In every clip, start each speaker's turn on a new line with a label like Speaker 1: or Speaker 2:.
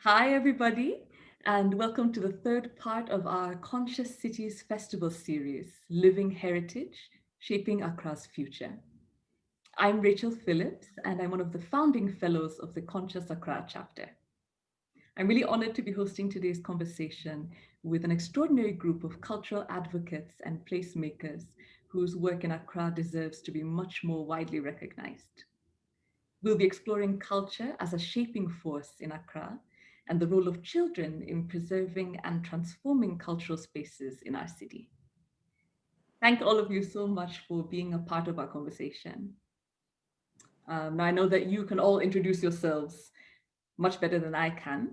Speaker 1: Hi, everybody, and welcome to the third part of our Conscious Cities Festival series, Living Heritage, Shaping Accra's Future. I'm Rachel Phillips, and I'm one of the founding fellows of the Conscious Accra chapter. I'm really honored to be hosting today's conversation with an extraordinary group of cultural advocates and placemakers whose work in Accra deserves to be much more widely recognized. We'll be exploring culture as a shaping force in Accra and the role of children in preserving and transforming cultural spaces in our city. Thank all of you so much for being a part of our conversation. Now, I know that you can all introduce yourselves much better than I can.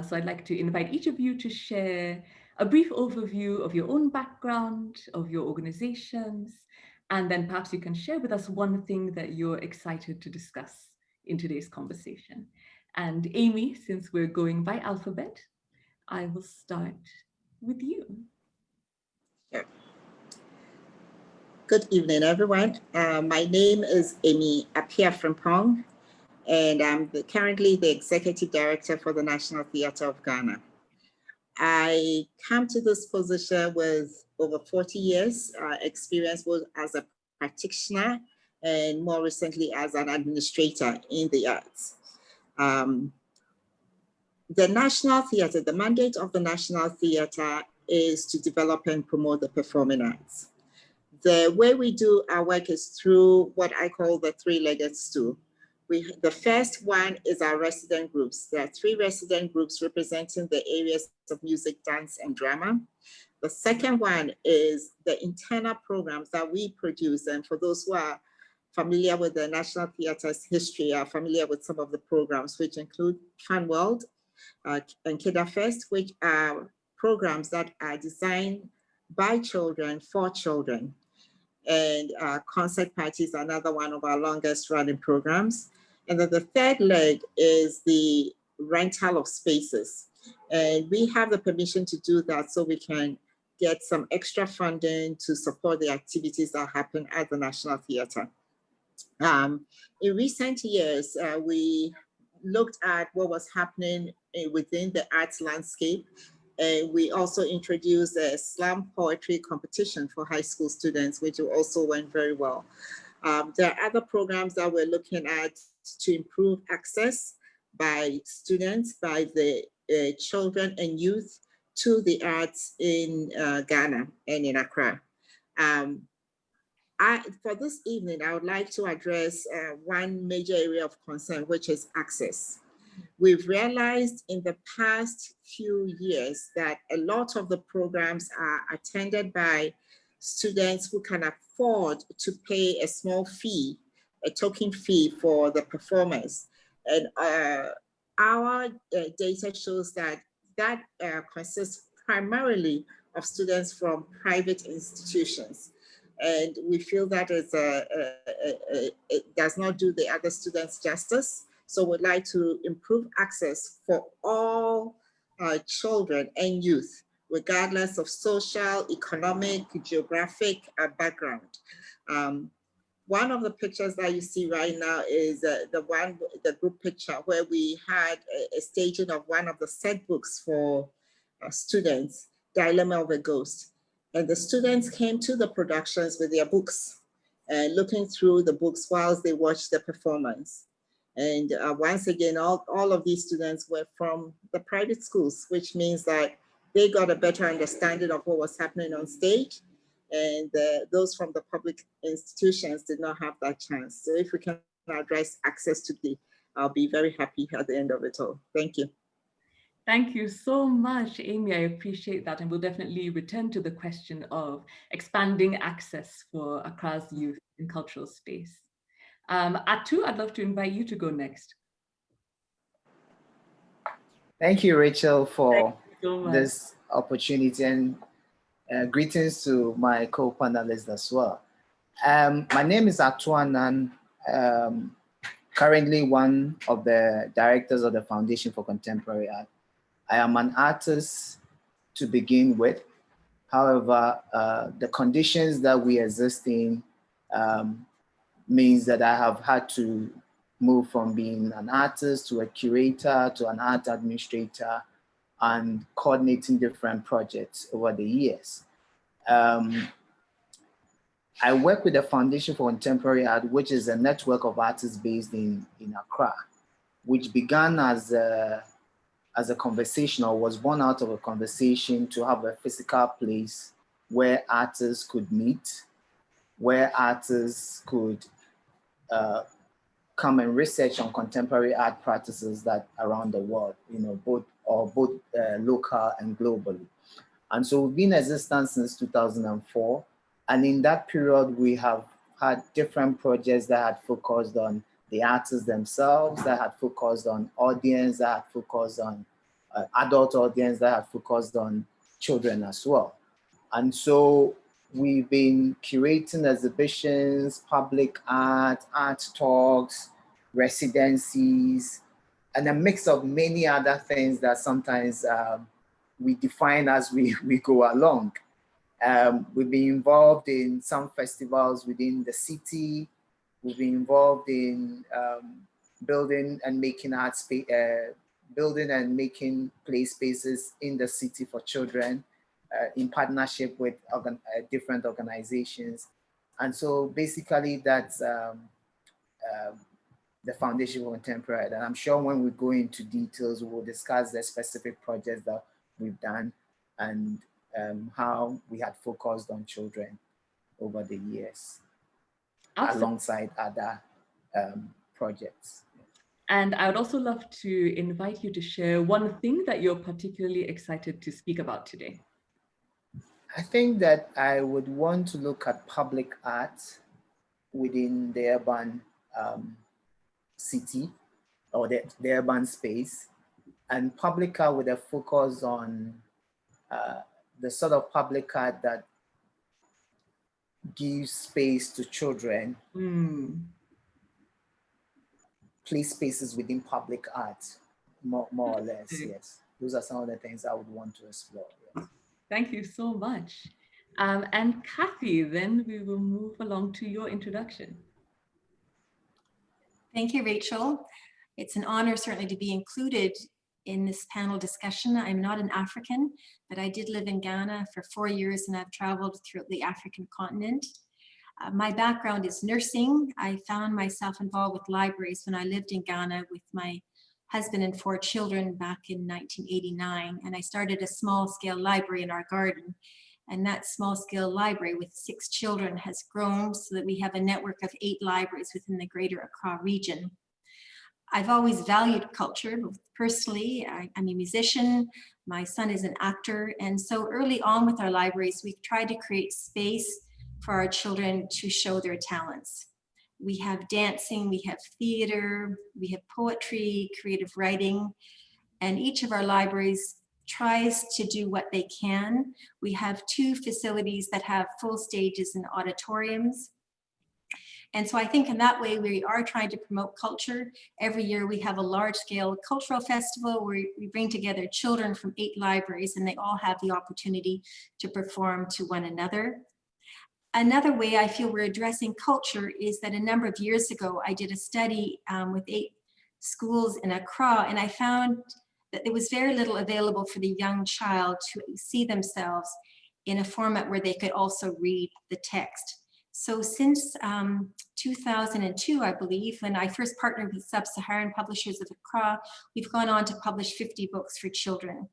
Speaker 1: So I'd like to invite each of you to share a brief overview of your own background, of your organizations, and then perhaps you can share with us one thing that you're excited to discuss in today's conversation. And Amy, since we're going by alphabet, I will start with you.
Speaker 2: Sure. Good evening, everyone. My name is Amy Apia Frimpong, and I'm currently the Executive Director for the National Theatre of Ghana. I come to this position with over 40 years experience both as a practitioner and more recently as an administrator in the arts. The National Theatre, the mandate of the National Theatre is to develop and promote the performing arts. The way we do our work is through what I call the three-legged stool. The first one is our resident groups. There are 3 resident groups representing the areas of music, dance, and drama. The second one is the internal programs that we produce. And for those who are familiar with the National Theatre's history, are familiar with some of the programs, which include Fun World and Kidda Fest, which are programs that are designed by children for children. And concert parties, another one of our longest running programs. And then the third leg is the rental of spaces. And we have the permission to do that so we can get some extra funding to support the activities that happen at the National Theatre. In recent years, we looked at what was happening within the arts landscape. We also introduced a slam poetry competition for high school students, which also went very well. There are other programs that we're looking at to improve access by students, by the children and youth to the arts in Ghana and in Accra. For this evening, I would like to address one major area of concern, which is access. We've realized in the past few years that a lot of the programs are attended by students who can afford to pay a small fee, a token fee for the performers. And our data shows that consists primarily of students from private institutions. And we feel that it does not do the other students justice. So we'd like to improve access for all children and youth, regardless of social, economic, geographic background. One of the pictures that you see right now is the group picture where we had a staging of one of the set books for students, Dilemma of a Ghost. And the students came to the productions with their books, looking through the books whilst they watched the performance. And once again, all of these students were from the private schools, which means that they got a better understanding of what was happening on stage. And those from the public institutions did not have that chance. So if we can address access today, I'll be very happy at the end of it all. Thank you.
Speaker 1: Thank you so much, Amy. I appreciate that. And we'll definitely return to the question of expanding access for Accra's youth in cultural space. Atu, I'd love to invite you to go next.
Speaker 3: Thank you, Rachel, for this opportunity, and greetings to my co-panelists as well. My name is Atuanan, currently one of the directors of the Foundation for Contemporary Art. I am an artist to begin with. However, the conditions that we exist in means that I have had to moved from being an artist to a curator to an art administrator and coordinating different projects over the years. I work with the Foundation for Contemporary Art, which is a network of artists based in Accra, which began as a conversation, or was born out of a conversation to have a physical place where artists could meet, where artists could come and research on contemporary art practices that around the world, both local and globally. And so we've been in existence since 2004. And in that period, we have had different projects that had focused on the artists themselves, that had focused on audience, that had focused on adult audience, that had focused on children as well. And so we've been curating exhibitions, public art, art talks, residencies, and a mix of many other things that sometimes we define as we go along. We've been involved in some festivals within the city. We've been involved in building and making art space, building and making play spaces in the city for children in partnership with different organizations. And so basically that's the Foundation for Contemporary Art. And I'm sure when we go into details, we'll discuss the specific projects that we've done and how we had focused on children over the years, alongside other projects.
Speaker 1: And I would also love to invite you to share one thing that you're particularly excited to speak about today.
Speaker 3: I think that I would want to look at public art within the urban city or the urban space, and public art with a focus on the sort of public art that gives space to children, play spaces within public art, more or less, yes. Those are some of the things I would want to explore. Yes.
Speaker 1: Thank you so much. And Kathy, then we will move along to your introduction.
Speaker 4: Thank you, Rachel. It's an honor certainly to be included in this panel discussion. I'm not an African, but I did live in Ghana for 4 years and I've traveled throughout the African continent. My background is nursing. I found myself involved with libraries when I lived in Ghana with my husband and 4 children back in 1989. And I started a small scale library in our garden. And that small scale library with 6 children has grown so that we have a network of 8 libraries within the greater Accra region. I've always valued culture. Personally, I'm a musician, my son is an actor, and so early on with our libraries, we've tried to create space for our children to show their talents. We have dancing, we have theater, we have poetry, creative writing, and each of our libraries tries to do what they can. We have 2 facilities that have full stages and auditoriums. And so I think in that way, we are trying to promote culture. Every year we have a large scale cultural festival where we bring together children from 8 libraries and they all have the opportunity to perform to one another. Another way I feel we're addressing culture is that a number of years ago, I did a study with 8 schools in Accra, and I found that there was very little available for the young child to see themselves in a format where they could also read the text. So since 2002, I believe, when I first partnered with Sub-Saharan Publishers of Accra, we've gone on to publish 50 books for children.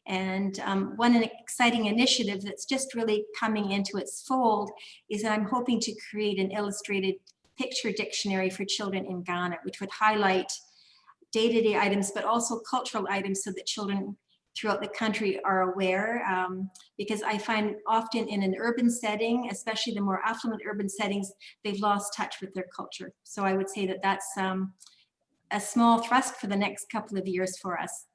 Speaker 4: And one exciting initiative that's just really coming into its fold is that I'm hoping to create an illustrated picture dictionary for children in Ghana, which would highlight day-to-day items, but also cultural items so that children throughout the country are aware, because I find often in an urban setting, especially the more affluent urban settings, they've lost touch with their culture. So I would say that that's a small thrust for the next couple of years for us.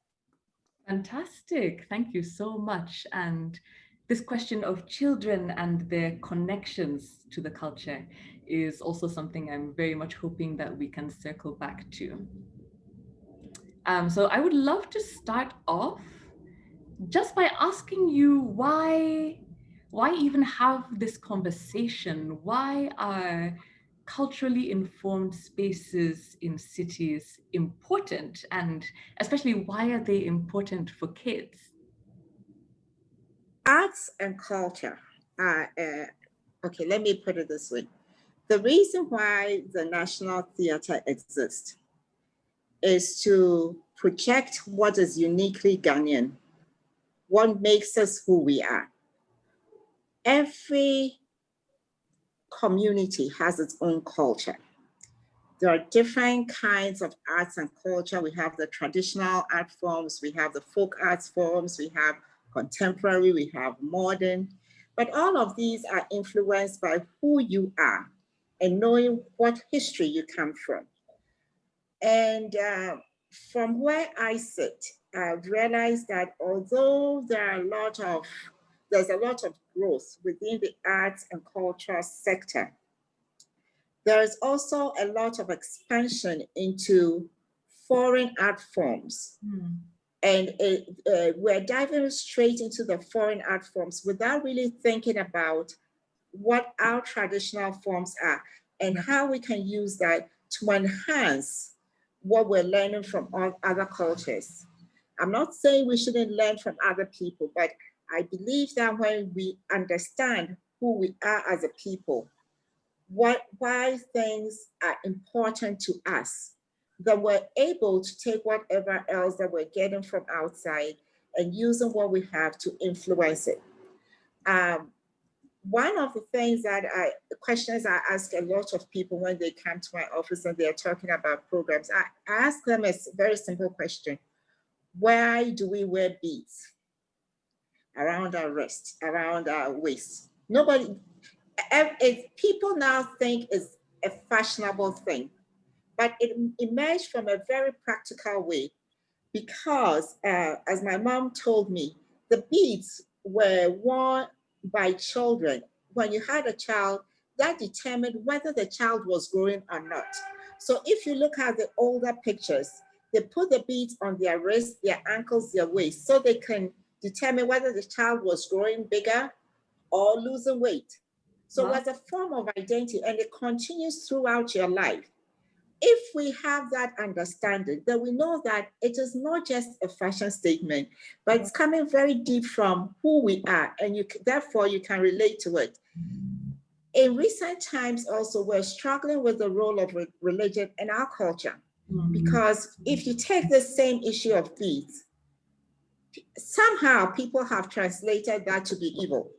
Speaker 1: Fantastic, thank you so much. And this question of children and their connections to the culture is also something I'm very much hoping that we can circle back to. So I would love to start off just by asking you why even have this conversation? Why are culturally informed spaces in cities important? And especially, why are they important for kids?
Speaker 2: Arts and culture are, okay, let me put it this way. The reason why the National Theatre exists is to project what is uniquely Ghanaian, what makes us who we are. Every community has its own culture. There are different kinds of arts and culture. We have the traditional art forms, we have the folk arts forms, we have contemporary, we have modern, but all of these are influenced by who you are and knowing what history you come from. And from where I sit, I've realized that although there's a lot of growth within the arts and culture sector, there's also a lot of expansion into foreign art forms. And we're diving straight into the foreign art forms without really thinking about what our traditional forms are and how we can use that to enhance what we're learning from all other cultures. I'm not saying we shouldn't learn from other people, but I believe that when we understand who we are as a people, why things are important to us, that we're able to take whatever else that we're getting from outside and using what we have to influence it. One of the questions I ask a lot of people when they come to my office and they're talking about programs, I ask them a very simple question. Why do we wear beads around our wrist, around our waist? People now think it's a fashionable thing, but it emerged from a very practical way because, as my mom told me, the beads were worn by children. When you had a child, that determined whether the child was growing or not. So if you look at the older pictures, they put the beads on their wrists, their ankles, their waist, so they can determine whether the child was growing bigger or losing weight. So it's a form of identity, and it continues throughout your life. If we have that understanding, then we know that it is not just a fashion statement, but it's coming very deep from who we are, and therefore you can relate to it. In recent times also, we're struggling with the role of religion in our culture, because if you take the same issue of beads, somehow people have translated that to be evil.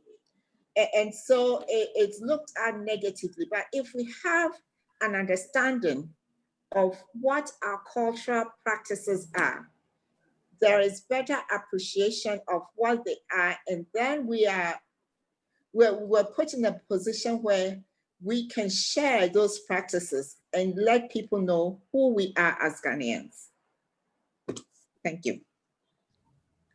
Speaker 2: And so it's looked at negatively. But if we have an understanding of what our cultural practices are, there is better appreciation of what they are, and then we're put in a position where we can share those practices and let people know who we are as Ghanaians. Thank you.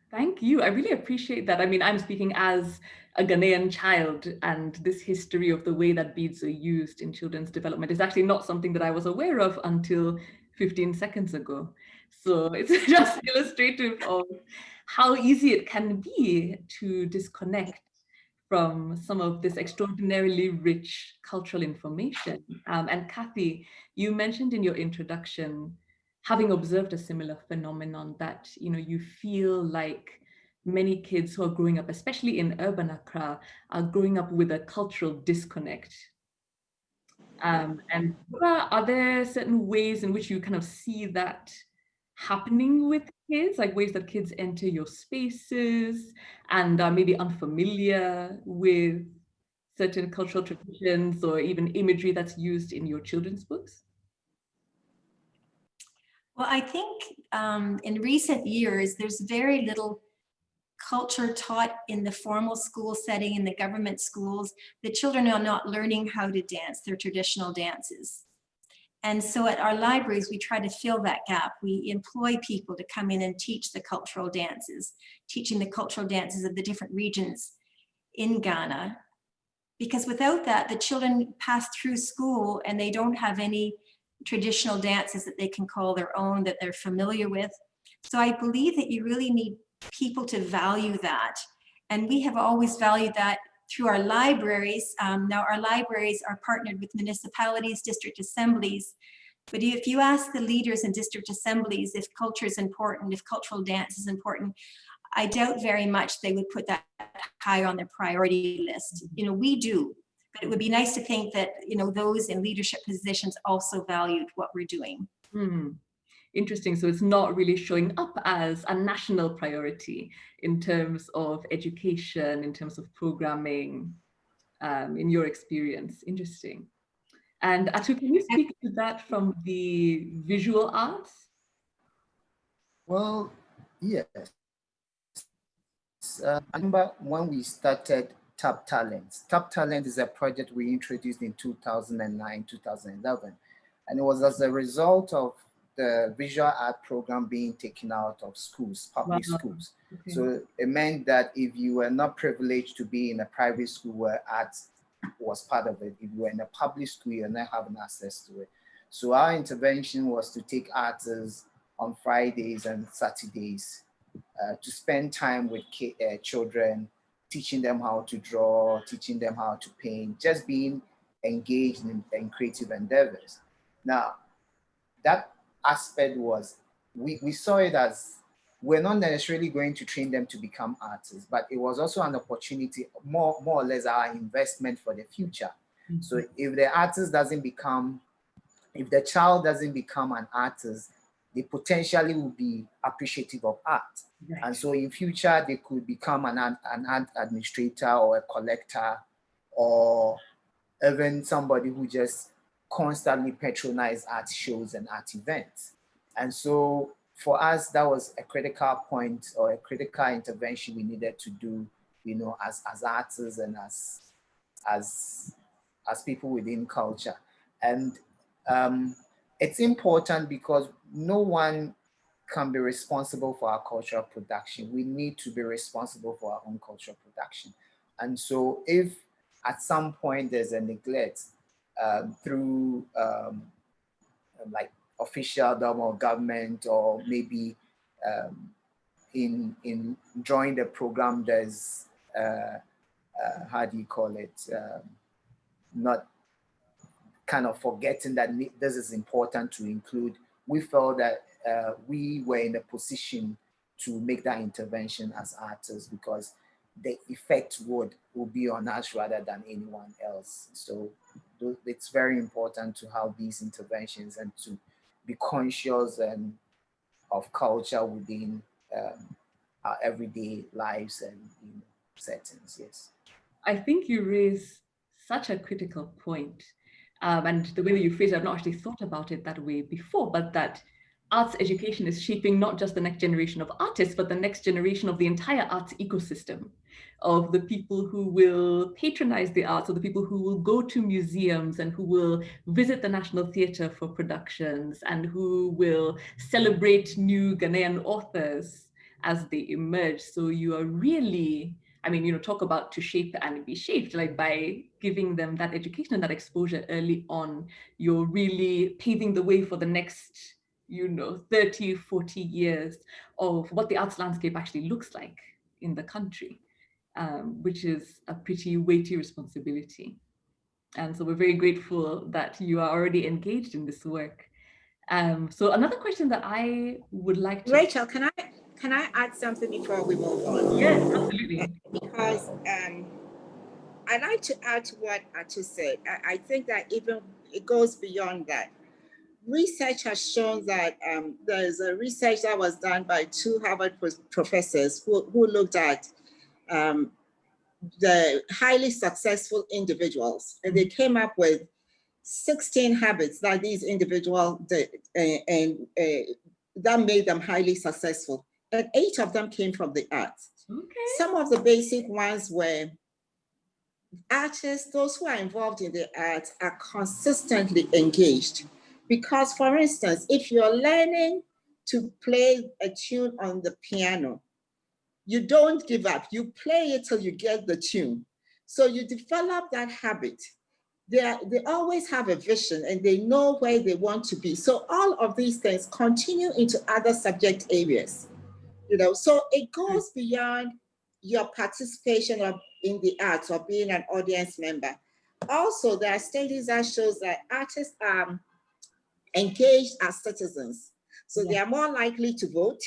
Speaker 1: Thank you. I really appreciate that. I mean, I'm speaking as a Ghanaian child, and this history of the way that beads are used in children's development is actually not something that I was aware of until 15 seconds ago. So it's just illustrative of how easy it can be to disconnect from some of this extraordinarily rich cultural information. And Kathy, you mentioned in your introduction, having observed a similar phenomenon, that you feel like many kids who are growing up, especially in urban Accra, are growing up with a cultural disconnect. And are there certain ways in which you kind of see that happening with kids, like ways that kids enter your spaces and are maybe unfamiliar with certain cultural traditions or even imagery that's used in your children's books?
Speaker 4: Well, I think in recent years, there's very little culture taught in the formal school setting, in the government schools. The children are not learning how to dance their traditional dances. And so at our libraries, we try to fill that gap. We employ people to come in and teach the cultural dances, teaching the cultural dances of the different regions in Ghana. Because without that, the children pass through school and they don't have any traditional dances that they can call their own, that they're familiar with. So I believe that you really need people to value that. And we have always valued that through our libraries. Now our libraries are partnered with municipalities, district assemblies, but if you ask the leaders in district assemblies if culture is important, if cultural dance is important, I doubt very much they would put that high on their priority list. You know, we do, but it would be nice to think that, you know, those in leadership positions also valued what we're doing.
Speaker 1: Interesting. So it's not really showing up as a national priority in terms of education, in terms of programming, in your experience. Interesting. And Atu, can you speak to that from the visual arts?
Speaker 3: Well, yes. I remember when we started Tap Talent. Tap Talent is a project we introduced in 2009, 2011. And it was as a result of the visual art program being taken out of schools, public schools.
Speaker 1: Okay.
Speaker 3: So it meant that if you were not privileged to be in a private school where art was part of it, if you were in a public school, you're not having access to it. So our intervention was to take artists on Fridays and Saturdays to spend time with children, teaching them how to draw, teaching them how to paint, just being engaged in creative endeavors. Now, that aspect was, we saw it as, we're not necessarily going to train them to become artists, but it was also an opportunity, more or less our investment for the future. Mm-hmm. So if the artist doesn't become, if the child doesn't become an artist, they potentially will be appreciative of art. Right. And so in future, they could become an art administrator or a collector, or even somebody who just constantly patronize art shows and art events. And so for us, that was a critical point or a critical intervention we needed to do, you know, as artists and as people within culture. And it's important because no one can be responsible for our cultural production. We need to be responsible for our own cultural production. And so if at some point there's a neglect through like officialdom or government, or maybe in drawing the program, there's how do you call it? Not kind of forgetting that this is important to include. We felt that we were in a position to make that intervention as artists because the effect will be on us rather than anyone else. So it's very important to have these interventions and to be conscious of culture within our everyday lives and settings. Yes.
Speaker 1: I think you raise such a critical point. And the way that you phrase it, I've not actually thought about it that way before, but that arts education is shaping not just the next generation of artists, but the next generation of the entire arts ecosystem, of the people who will patronize the arts, or the people who will go to museums and who will visit the National Theatre for productions and who will celebrate new Ghanaian authors as they emerge. So you are really, I mean, you know, talk about to shape and be shaped, like by giving them that education and that exposure early on, you're really paving the way for the next, 30, 40 years of what the arts landscape actually looks like in the country, which is a pretty weighty responsibility. And so we're very grateful that you are already engaged in this work. So another question that I would like to...
Speaker 2: Rachel, can I add something before we move on?
Speaker 1: Yes, absolutely.
Speaker 2: Because I'd like to add to what Atu said. I think that even it goes beyond that. Research has shown that there's a research that was done by two Harvard professors who looked at the highly successful individuals, and they came up with 16 habits that these individuals did, and that made them highly successful. And 8 of them came from the arts. Okay. Some of the basic ones were artists, those who are involved in the arts are consistently engaged. Because, for instance, if you're learning to play a tune on the piano, you don't give up. You play it till you get the tune. So you develop that habit. They always have a vision and they know where they want to be. So all of these things continue into other subject areas. So it goes beyond your participation in the arts or being an audience member. Also, there are studies that shows that artists are engaged as citizens. So they are more likely to vote,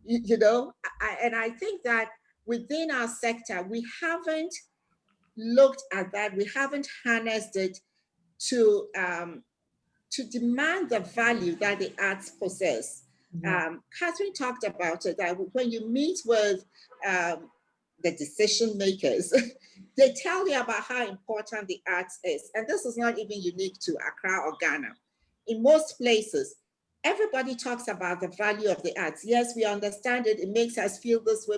Speaker 2: you know, and I think that within our sector, we haven't looked at that. We haven't harnessed it to demand the value that the arts possess. Catherine talked about it, that when you meet with the decision makers, they tell you about how important the arts is. And this is not even unique to Accra or Ghana. In most places, everybody talks about the value of the arts. Yes, we understand it. It makes us feel this way.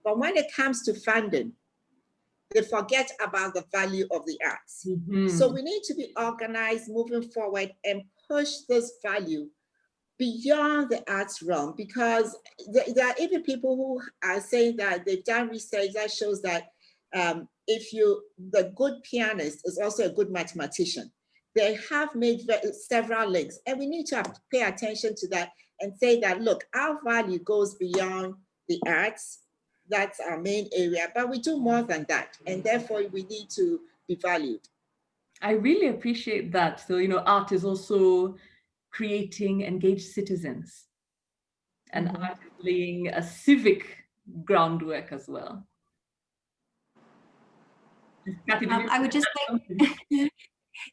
Speaker 2: But when it comes to funding, they forget about the value of the arts. So we need to be organized moving forward and push this value beyond the arts realm, because there are even people who are saying that they've done research that shows that the good pianist is also a good mathematician. They have made several links, and we need to pay attention to that and say that, look, our value goes beyond the arts. That's our main area, but we do more than that, and therefore we need to be valued.
Speaker 1: I really appreciate that. So, you know, art is also creating engaged citizens, and art is laying a civic groundwork as well.
Speaker 4: I would just like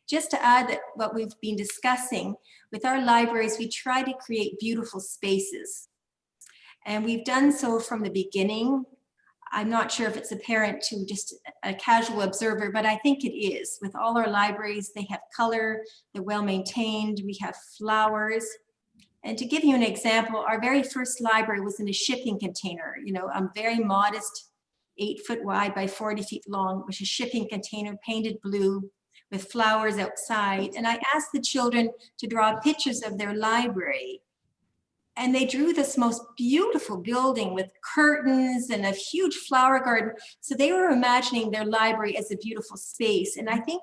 Speaker 4: just to add that what we've been discussing with our libraries, we try to create beautiful spaces. And we've done so from the beginning. I'm not sure if it's apparent to just a casual observer, but I think it is. With all our libraries, they have color, they're well maintained, we have flowers. And to give you an example, our very first library was in a shipping container, you know, a very modest 8 foot wide by 40 feet long, which is a shipping container painted blue with flowers outside. And I asked the children to draw pictures of their library. And they drew this most beautiful building with curtains and a huge flower garden. So they were imagining their library as a beautiful space. And I think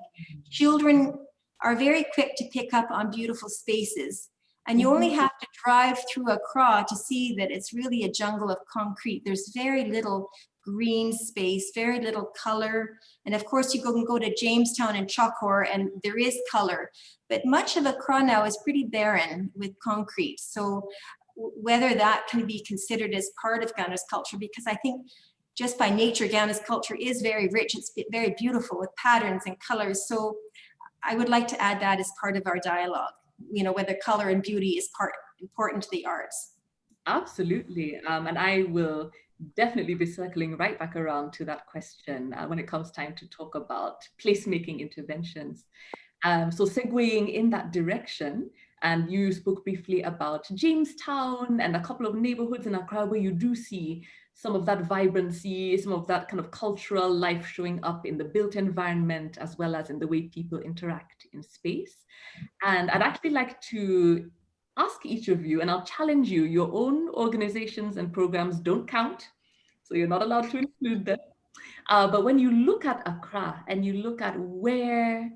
Speaker 4: children are very quick to pick up on beautiful spaces. And you only have to drive through Accra to see that it's really a jungle of concrete. There's very little green space, very little color. And of course, you can go to Jamestown and Chokor and there is color. But much of Accra now is pretty barren with concrete. So whether that can be considered as part of Ghana's culture, because I think just by nature, Ghana's culture is very rich. It's very beautiful with patterns and colors. So I would like to add that as part of our dialogue, you know, whether color and beauty is important to the arts.
Speaker 1: Absolutely. And I will definitely be circling right back around to that question when it comes time to talk about placemaking interventions. So segueing in that direction, and you spoke briefly about Jamestown and a couple of neighborhoods in Accra where you do see some of that vibrancy, some of that kind of cultural life showing up in the built environment, as well as in the way people interact in space. And I'd actually like to ask each of you, and I'll challenge you, your own organizations and programs don't count, so you're not allowed to include them. But when you look at Accra and you look at where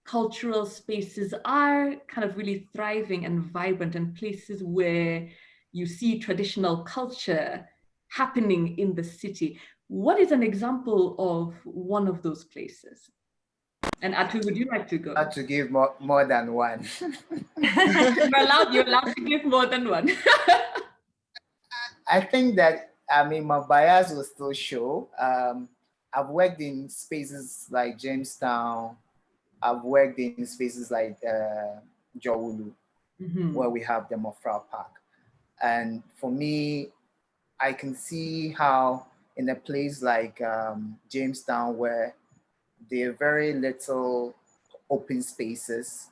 Speaker 1: cultural spaces are kind of really thriving and vibrant, and places where you see traditional culture happening in the city, what is an example of one of those places? And Atu, would you like to go?
Speaker 3: To give more than one.
Speaker 1: You're allowed to give more than one.
Speaker 3: I think that, I mean, my bias will still show. I've worked in spaces like Jamestown. I've worked in spaces like Jawulu, where we have the Mofra Park. And for me, I can see how in a place like Jamestown, where there are very little open spaces,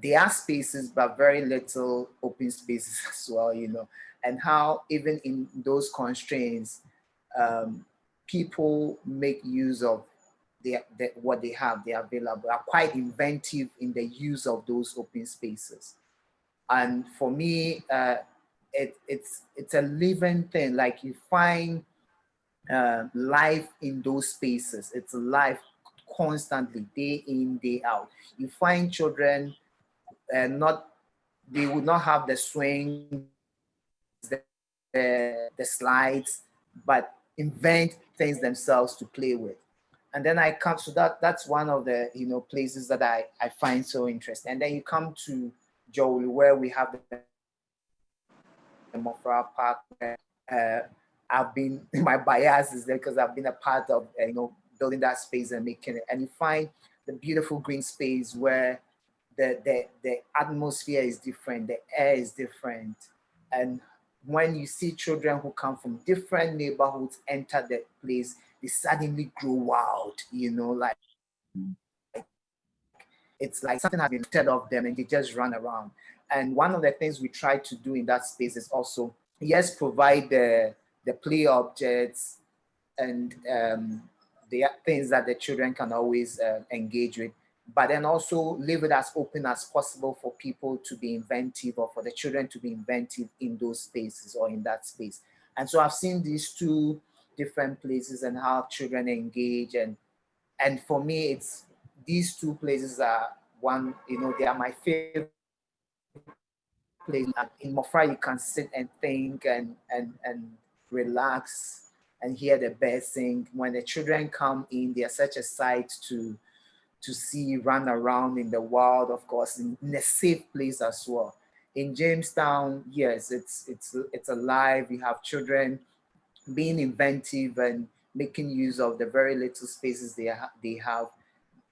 Speaker 3: there are spaces, but very little open spaces as well, you know, and how even in those constraints, people make use of what they have, they are available, are quite inventive in the use of those open spaces. And for me, it's a living thing. Like you find life in those spaces. It's life constantly, day in, day out. You find children they would not have the swing, the slides, but invent things themselves to play with. And then I come to that's one of the places that I find so interesting. And then you come to Jowli, where we have the Mofra Park, where I've been my bias is there because I've been a part of building that space and making it. And you find the beautiful green space where the atmosphere is different, the air is different, and when you see children who come from different neighborhoods enter the place, they suddenly grow wild, like it's like something has been lifted off them and they just run around. And one of the things we try to do in that space is also, yes, provide the play objects and the things that the children can always engage with, but then also leave it as open as possible for people to be inventive, or for the children to be inventive in those spaces or in that space. And so I've seen these two different places and how children engage, and for me, it's these two places are one, they are my favorite places. In Mofra, you can sit and think and relax and hear the birds sing. When the children come in, they are such a sight to see run around in the wild, of course, in a safe place as well. In Jamestown, yes, it's alive. You have children being inventive and making use of the very little spaces they have.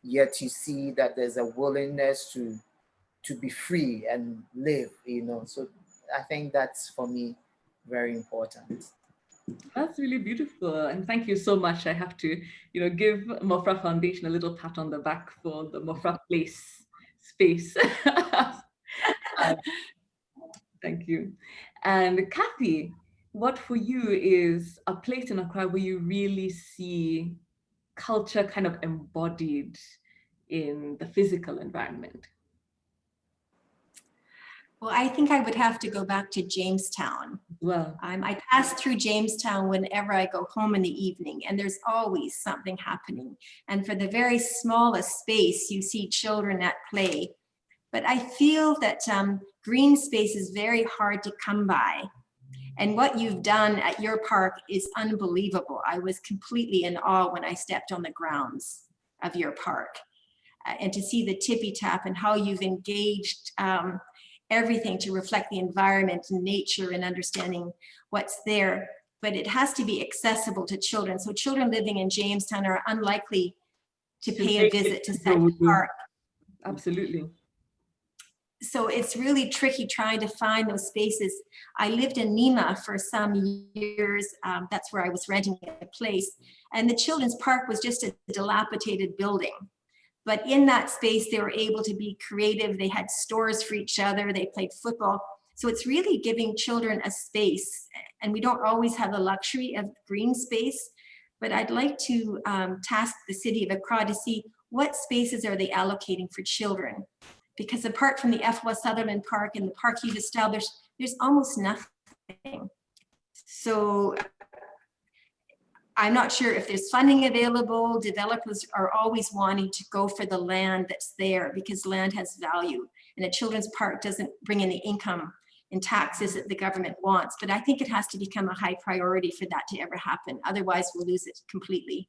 Speaker 3: Yet you see that there's a willingness to be free and live, So I think that's, for me, very important.
Speaker 1: That's really beautiful. And thank you so much. I have to, give Mofra Foundation a little pat on the back for the Mofra Place space. Thank you. And Kathy, what for you is a place in Accra where you really see culture kind of embodied in the physical environment?
Speaker 4: Well, I think I would have to go back to Jamestown.
Speaker 1: Well,
Speaker 4: I pass through Jamestown whenever I go home in the evening, and there's always something happening. And for the very smallest space, you see children at play. But I feel that green space is very hard to come by. And what you've done at your park is unbelievable. I was completely in awe when I stepped on the grounds of your park. And to see the tippy tap and how you've engaged everything to reflect the environment and nature and understanding what's there. But it has to be accessible to children. So children living in Jamestown are unlikely to pay a visit to such a park.
Speaker 1: Absolutely.
Speaker 4: So it's really tricky trying to find those spaces. I lived in Nima for some years. That's where I was renting a place. And the children's park was just a dilapidated building. But in that space, they were able to be creative. They had stores for each other. They played football. So it's really giving children a space. And we don't always have the luxury of green space. But I'd like to task the city of Accra to see what spaces are they allocating for children. Because apart from the FW Sutherland Park and the park you've established, there's almost nothing. So I'm not sure if there's funding available. Developers are always wanting to go for the land that's there because land has value. And a children's park doesn't bring in the income and taxes that the government wants. But I think it has to become a high priority for that to ever happen. Otherwise, we'll lose it completely.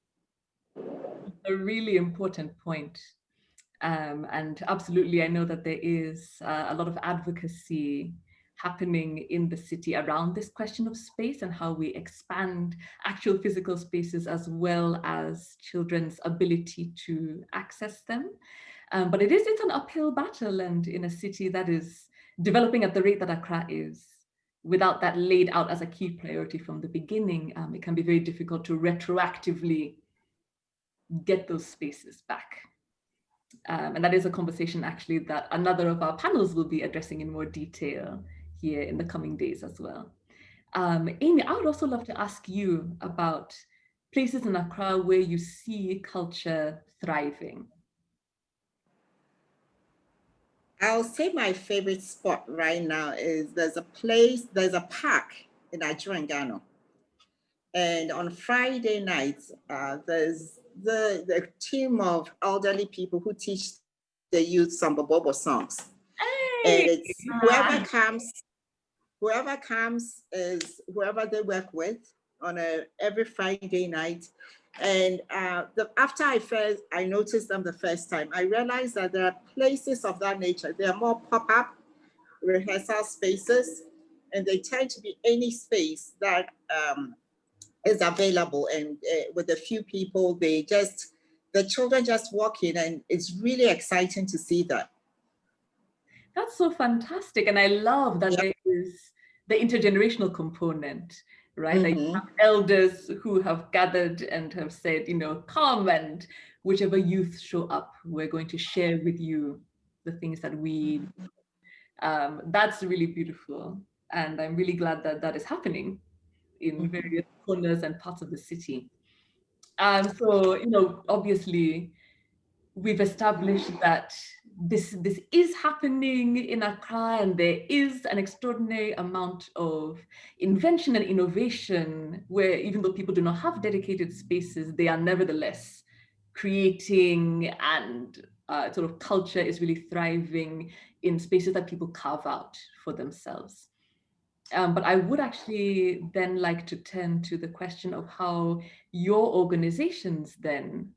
Speaker 1: A really important point. And absolutely, I know that there is a lot of advocacy happening in the city around this question of space and how we expand actual physical spaces as well as children's ability to access them. But it's an uphill battle, and in a city that is developing at the rate that Accra is, without that laid out as a key priority from the beginning, it can be very difficult to retroactively get those spaces back. And that is a conversation actually that another of our panels will be addressing in more detail here in the coming days as well. Amy, I would also love to ask you about places in Accra where you see culture thriving.
Speaker 2: I'll say my favorite spot right now is there's a park in Ghana. And on Friday nights, there's the team of elderly people who teach the youth some Bobo songs. Hey! And it's whoever comes is whoever they work with. on every Friday night. And after I noticed them the first time, I realized that there are places of that nature. They are more pop-up rehearsal spaces, and they tend to be any space that is available. And with a few people, the children just walk in, and it's really exciting to see that.
Speaker 1: That's so fantastic. And I love that
Speaker 2: Yep.
Speaker 1: there is the intergenerational component, right? Like you
Speaker 2: Mm-hmm.
Speaker 1: have elders who have gathered and have said, come, and whichever youth show up, we're going to share with you the things that we. That's really beautiful. And I'm really glad that that is happening in various corners and parts of the city. So, obviously, we've established that this is happening in Accra, and there is an extraordinary amount of invention and innovation where, even though people do not have dedicated spaces, they are nevertheless creating, and sort of culture is really thriving in spaces that people carve out for themselves. But I would actually then like to turn to the question of how your organizations then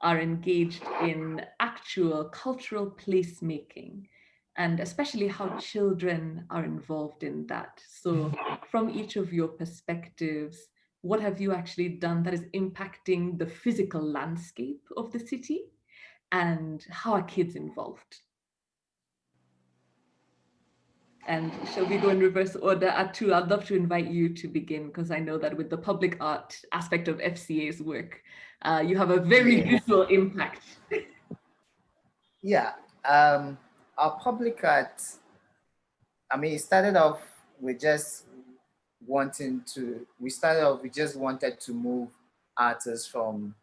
Speaker 1: are engaged in actual cultural placemaking, and especially how children are involved in that. So, from each of your perspectives, what have you actually done that is impacting the physical landscape of the city, and how are kids involved? And shall we go in reverse order? Atu, I'd love to invite you to begin, because I know that with the public art aspect of FCA's work, you have a very visual impact.
Speaker 3: Yeah, our public art, I mean, it started off with just we just wanted to move artists from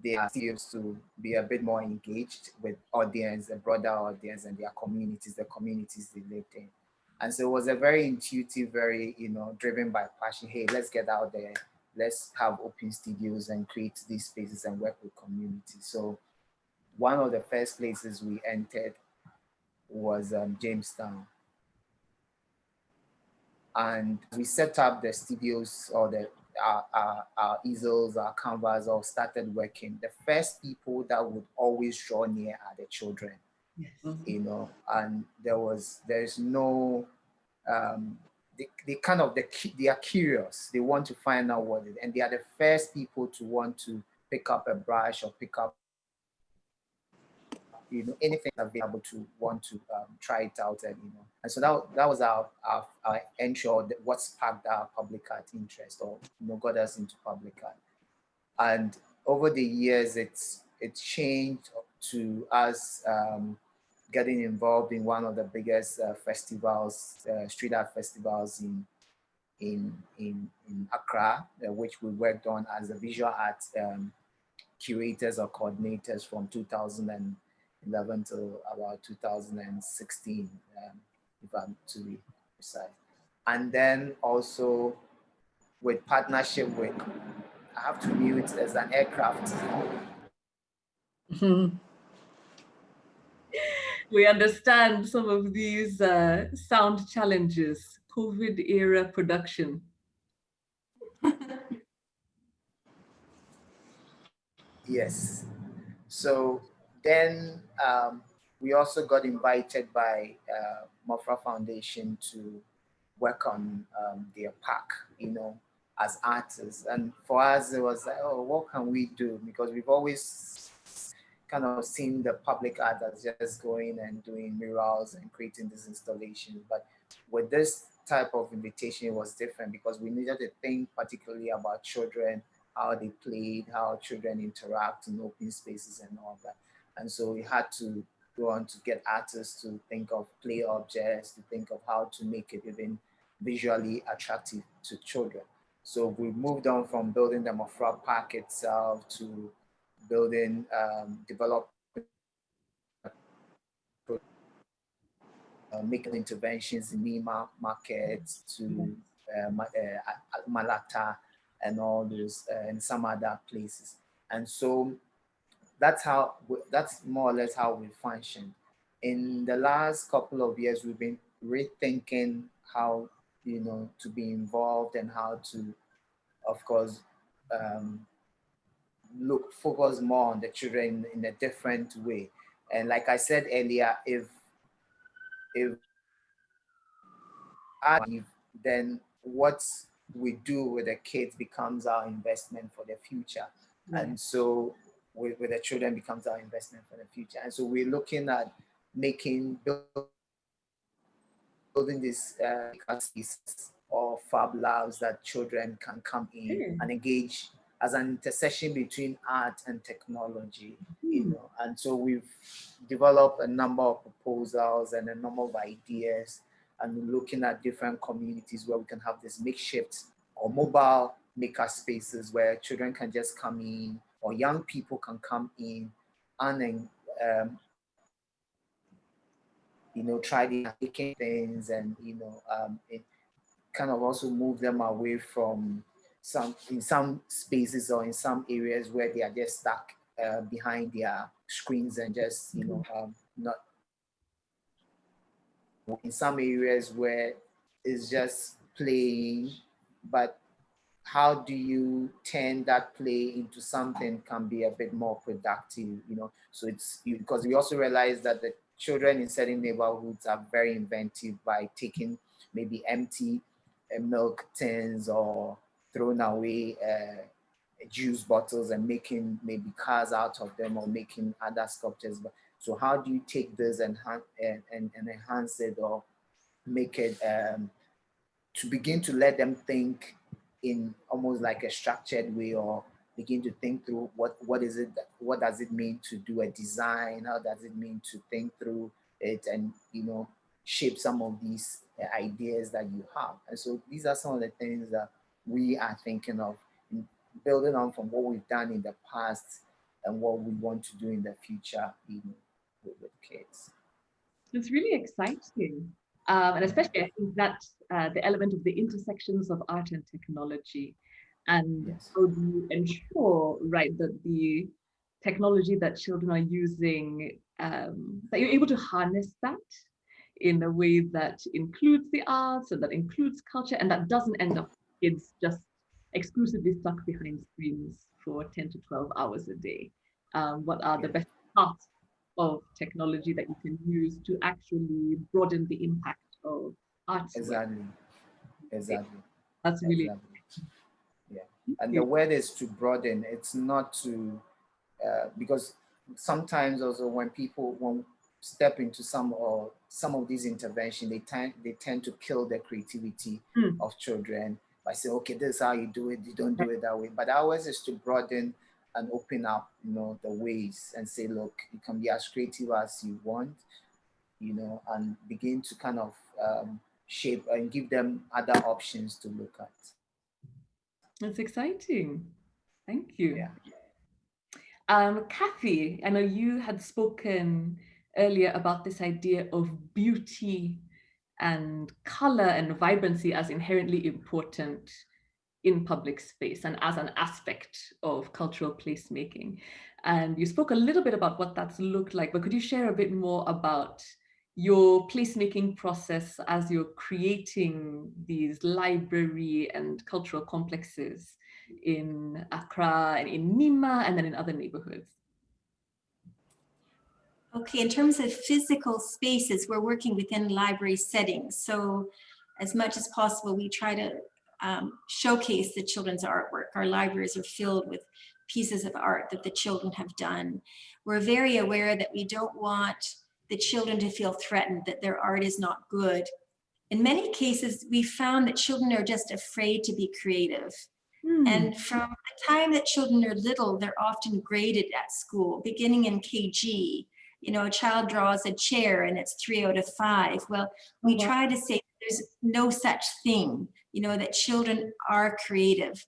Speaker 3: their studios to be a bit more engaged with audience, a broader audience, and their communities, the communities they lived in. And so it was a very intuitive, very, driven by passion. Hey, let's get out there. Let's have open studios and create these spaces and work with communities. So one of the first places we entered was Jamestown. And we set up the studios, or our easels, our canvas, all started working. The first people that would always draw near are the children.
Speaker 1: Yes.
Speaker 3: And there's no they are curious. They want to find out what it is, and they are the first people to want to pick up a brush or pick up anything available to want to try it out, and so that was our entry, or what sparked our public art interest, or got us into public art. And over the years it's changed to us getting involved in one of the biggest festivals, street art festivals in Accra, which we worked on as a visual art curators or coordinators from 2011 to about 2016, if I'm to be precise. And then also with partnership with, I have to mute as an aircraft.
Speaker 1: We understand some of these sound challenges, COVID era production.
Speaker 3: Yes. So then we also got invited by Mofra Foundation to work on their park, as artists. And for us, it was like, oh, what can we do? Because we've always kind of seen the public art as just going and doing murals and creating these installations. But with this type of invitation, it was different, because we needed to think particularly about children, how they played, how children interact in open spaces and all that. And so we had to go on to get artists to think of play objects, to think of how to make it even visually attractive to children. So we moved on from building the Mofra Park itself to building, developing, making interventions in Nima markets to Malata and all those, and some other places. And so that's more or less how we function. In the last couple of years, we've been rethinking how you know, to be involved and how to, of course, um, focus more on the children in a different way. And like I said earlier, if I give, then what we do with the kids becomes our investment for the future.
Speaker 1: Right.
Speaker 3: And so with the children becomes our investment for the future. And so we're looking at building these spaces or fab labs that children can come in
Speaker 1: Okay.
Speaker 3: and engage as an intersection between art and technology, you know. And so we've developed a number of proposals and a number of ideas, and we're looking at different communities where we can have this makeshift or mobile maker spaces where children can just come in, or young people can come in and you know, try the making things, and you know, it kind of also move them away from some spaces or in some areas where they are just stuck behind their screens and just, you know, not in some areas where it's just playing, but how do you turn that play into something can be a bit more productive, you know? So because we also realize that the children in certain neighborhoods are very inventive by taking maybe empty milk tins or throwing away juice bottles and making maybe cars out of them or making other sculptures. But so how do you take this and enhance it or make it to begin to let them think in almost like a structured way, or begin to think through what does it mean to do a design, how does it mean to think through it, and you know, shape some of these ideas that you have. And so these are some of the things that we are thinking of, building on from what we've done in the past and what we want to do in the future, even with kids.
Speaker 1: It's really exciting. And especially, I think that the element of the intersections of art and technology, and
Speaker 3: Yes.
Speaker 1: how do you ensure, right, that the technology that children are using, that you're able to harness that in a way that includes the arts and that includes culture, and that doesn't end up kids just exclusively stuck behind screens for 10 to 12 hours a day. What are the
Speaker 3: Yeah.
Speaker 1: best parts of technology that you can use to actually broaden the impact of artwork?
Speaker 3: Exactly. Exactly.
Speaker 1: That's really
Speaker 3: Exactly. Yeah. And the word is to broaden. It's not to because sometimes also when people step into some of these interventions, they tend to kill the creativity of children by saying, okay, this is how you do it, you don't do it that way. But ours is to broaden and open up, you know, the ways and say, look, you can be as creative as you want, you know, and begin to kind of shape and give them other options to look at.
Speaker 1: That's exciting. Thank you.
Speaker 3: Yeah.
Speaker 1: Kathy, I know you had spoken earlier about this idea of beauty and color and vibrancy as inherently important in public space and as an aspect of cultural placemaking. And you spoke a little bit about what that's looked like, but could you share a bit more about your placemaking process as you're creating these library and cultural complexes in Accra and in Nima and then in other neighborhoods?
Speaker 4: Okay, in terms of physical spaces, we're working within library settings. So as much as possible, we try to showcase the children's artwork. Our libraries are filled with pieces of art that the children have done. We're very aware that we don't want the children to feel threatened, that their art is not good. In many cases, we found that children are just afraid to be creative. And from the time that children are little, they're often graded at school, beginning in KG. You know, a child draws a chair and it's 3 out of 5. Well, we try to say there's no such thing, you know, that children are creative.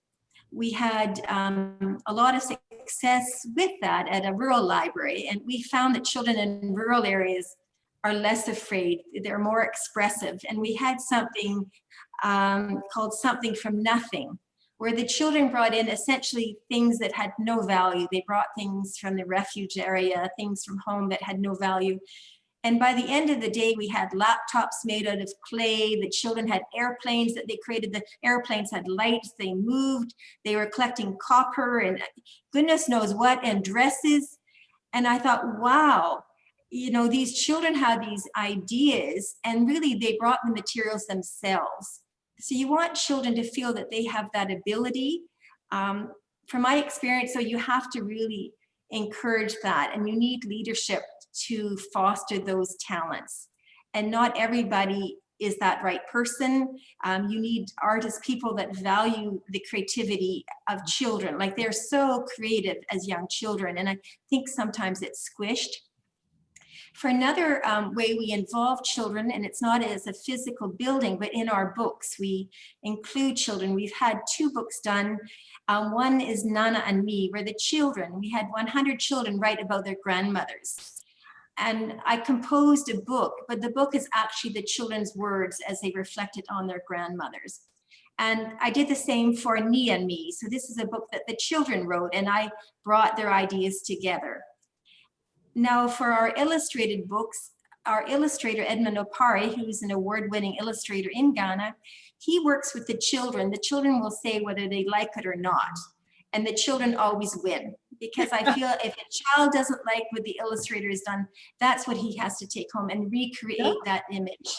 Speaker 4: We had a lot of success with that at a rural library, and we found that children in rural areas are less afraid, they're more expressive. And we had something called Something from Nothing, where the children brought in essentially things that had no value. They brought things from the refuge area, things from home that had no value. And by the end of the day, we had laptops made out of clay. The children had airplanes that they created. The airplanes had lights, they moved. They were collecting copper and goodness knows what, and dresses. And I thought, wow, you know, these children had these ideas and really they brought the materials themselves. So you want children to feel that they have that ability. From my experience, so you have to really encourage that, and you need leadership to foster those talents. And not everybody is that right person. You need artists, people that value the creativity of children. Like, they're so creative as young children, and I think sometimes it's squished. For another way we involve children, and it's not as a physical building, but in our books, we include children. We've had 2 books done. One is Nana and Me, where the children, we had 100 children write about their grandmothers. And I composed a book, but the book is actually the children's words as they reflected on their grandmothers. And I did the same for Ni and Me. So this is a book that the children wrote, and I brought their ideas together. Now, for our illustrated books, our illustrator, Edmund Opari, who's an award-winning illustrator in Ghana, he works with the children. The children will say whether they like it or not. And the children always win, because I feel if a child doesn't like what the illustrator has done, that's what he has to take home and recreate that image.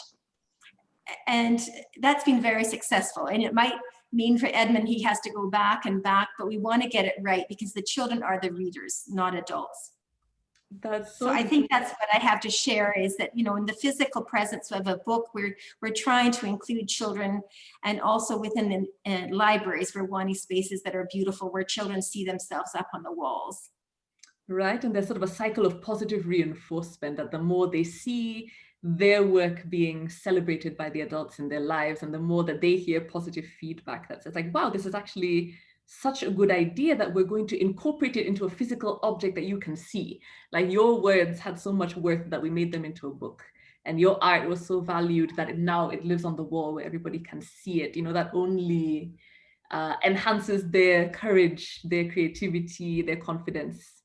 Speaker 4: And that's been very successful. And it might mean for Edmund, he has to go back and back, but we want to get it right because the children are the readers, not adults.
Speaker 1: That's
Speaker 4: so I think that's what I have to share, is that, you know, in the physical presence of a book, we're trying to include children, and also within the libraries, we're wanting spaces that are beautiful, where children see themselves up on the walls.
Speaker 1: Right, and there's sort of a cycle of positive reinforcement, that the more they see their work being celebrated by the adults in their lives, and the more that they hear positive feedback that says like, wow, this is actually such a good idea, that we're going to incorporate it into a physical object that you can see. Like, your words had so much worth that we made them into a book, and your art was so valued that now it lives on the wall where everybody can see it. You know, that only enhances their courage, their creativity, their confidence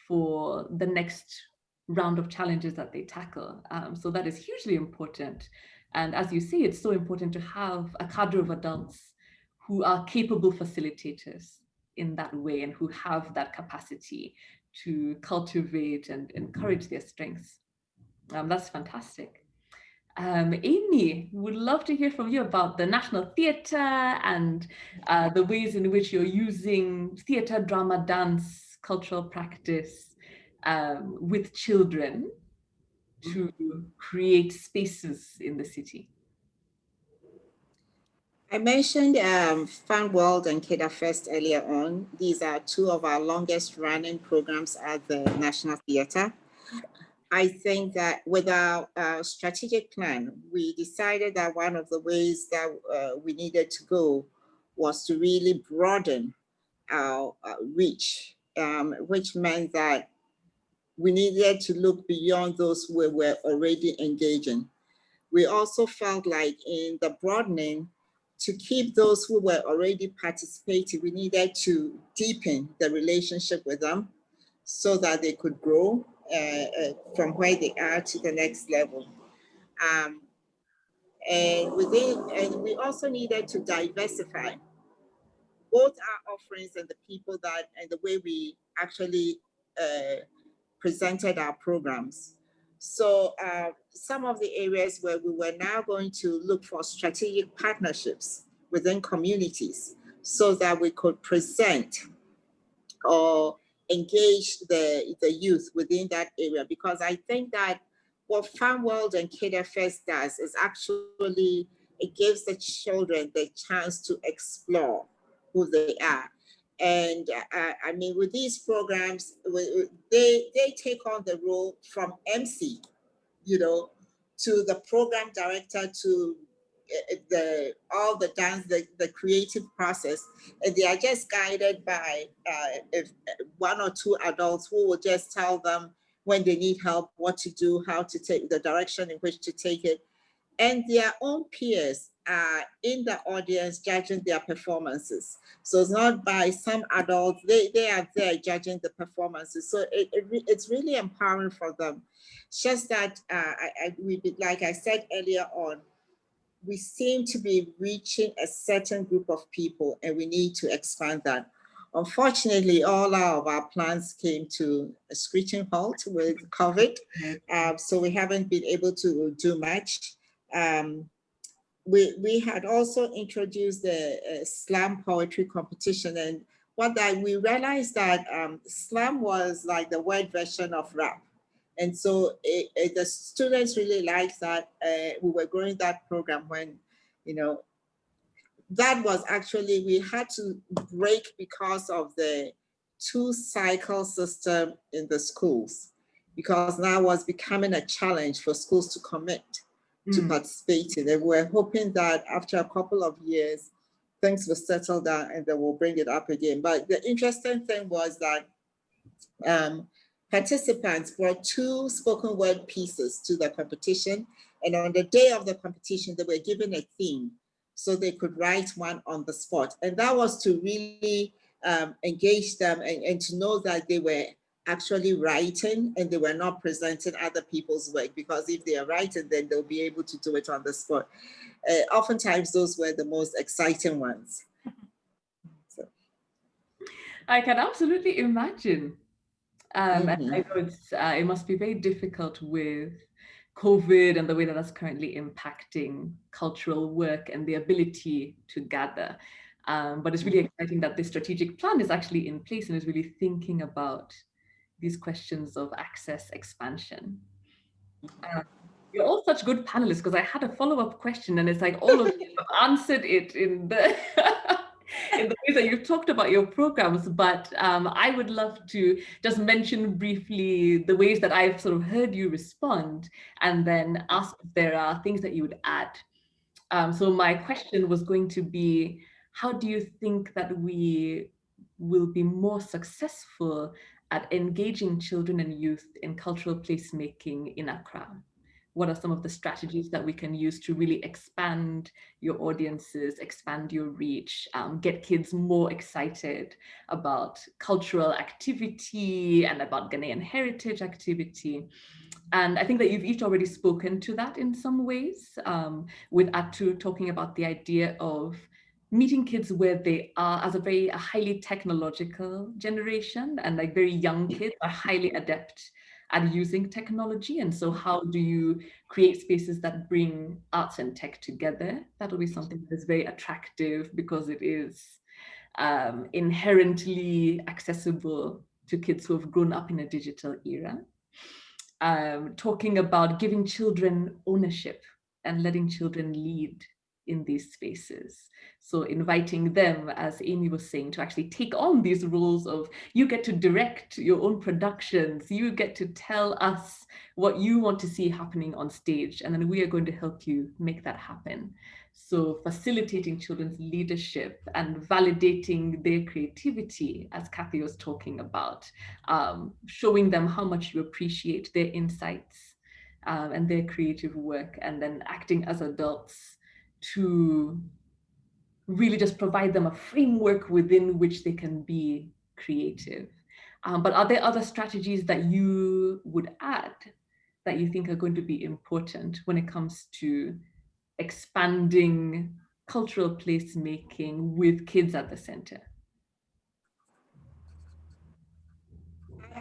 Speaker 1: for the next round of challenges that they tackle. So that is hugely important. And as you say, it's so important to have a cadre of adults who are capable facilitators in that way, and who have that capacity to cultivate and encourage their strengths. That's fantastic. Amy, would love to hear from you about the National Theatre and the ways in which you're using theatre, drama, dance, cultural practice with children to create spaces in the city.
Speaker 2: I mentioned Fun World and Kidda Fest earlier on. These are 2 of our longest running programs at the National Theatre. I think that with our strategic plan, we decided that one of the ways that we needed to go was to really broaden our reach, which meant that we needed to look beyond those who were already engaging. We also felt like in the broadening, to keep those who were already participating, we needed to deepen the relationship with them so that they could grow from where they are to the next level. And we also needed to diversify both our offerings and the people that, and the way we actually presented our programs. So some of the areas where we were now going to look for strategic partnerships within communities so that we could present or engage the youth within that area. Because I think that what Fun World and Kidda Fest does is actually, it gives the children the chance to explore who they are. And I mean, with these programs, they take on the role from MC, you know, to the program director, to all the dance, the creative process, and they are just guided by 1 or 2 adults who will just tell them when they need help, what to do, how to take the direction in which to take it. And their own peers are in the audience judging their performances. So it's not by some adults, they are there judging the performances. So it's really empowering for them. It's just that like I said earlier on, we seem to be reaching a certain group of people and we need to expand that. Unfortunately, all of our plans came to a screeching halt with COVID. So we haven't been able to do much. We had also introduced the slam poetry competition, and we realized that slam was like the word version of rap. And so the students really liked that. We were growing that program when, that was actually, we had to break because of the 2-cycle system in the schools, because that was becoming a challenge for schools to commit to participate in. And we're hoping that after a couple of years, things will settle down and then we'll bring it up again. But the interesting thing was that participants brought 2 spoken word pieces to the competition. And on the day of the competition, they were given a theme so they could write one on the spot. And that was to really engage them and to know that they were actually writing and they were not presenting other people's work, because if they are writing, then they'll be able to do it on the spot. Oftentimes, those were the most exciting ones. So.
Speaker 1: I can absolutely imagine. And I know it must be very difficult with COVID and the way that that's currently impacting cultural work and the ability to gather. But it's really exciting that this strategic plan is actually in place and is really thinking about these questions of access expansion. You're all such good panelists, because I had a follow-up question and it's like all of you have answered it in the in the ways that you've talked about your programs, but I would love to just mention briefly the ways that I've sort of heard you respond and then ask if there are things that you would add. So my question was going to be, how do you think that we will be more successful at engaging children and youth in cultural placemaking in Accra? What are some of the strategies that we can use to really expand your audiences, expand your reach, get kids more excited about cultural activity and about Ghanaian heritage activity? And I think that you've each already spoken to that in some ways, with Atu talking about the idea of meeting kids where they are, as a highly technological generation, and like very young kids are highly adept at using technology. And so how do you create spaces that bring arts and tech together? That'll be something that is very attractive because it is inherently accessible to kids who have grown up in a digital era. Talking about giving children ownership and letting children lead in these spaces. So inviting them, as Amy was saying, to actually take on these roles of, you get to direct your own productions, you get to tell us what you want to see happening on stage, and then we are going to help you make that happen. So facilitating children's leadership and validating their creativity, as Kathy was talking about, showing them how much you appreciate their insights and their creative work, and then acting as adults to really just provide them a framework within which they can be creative. But are there other strategies that you would add that you think are going to be important when it comes to expanding cultural placemaking with kids at the center?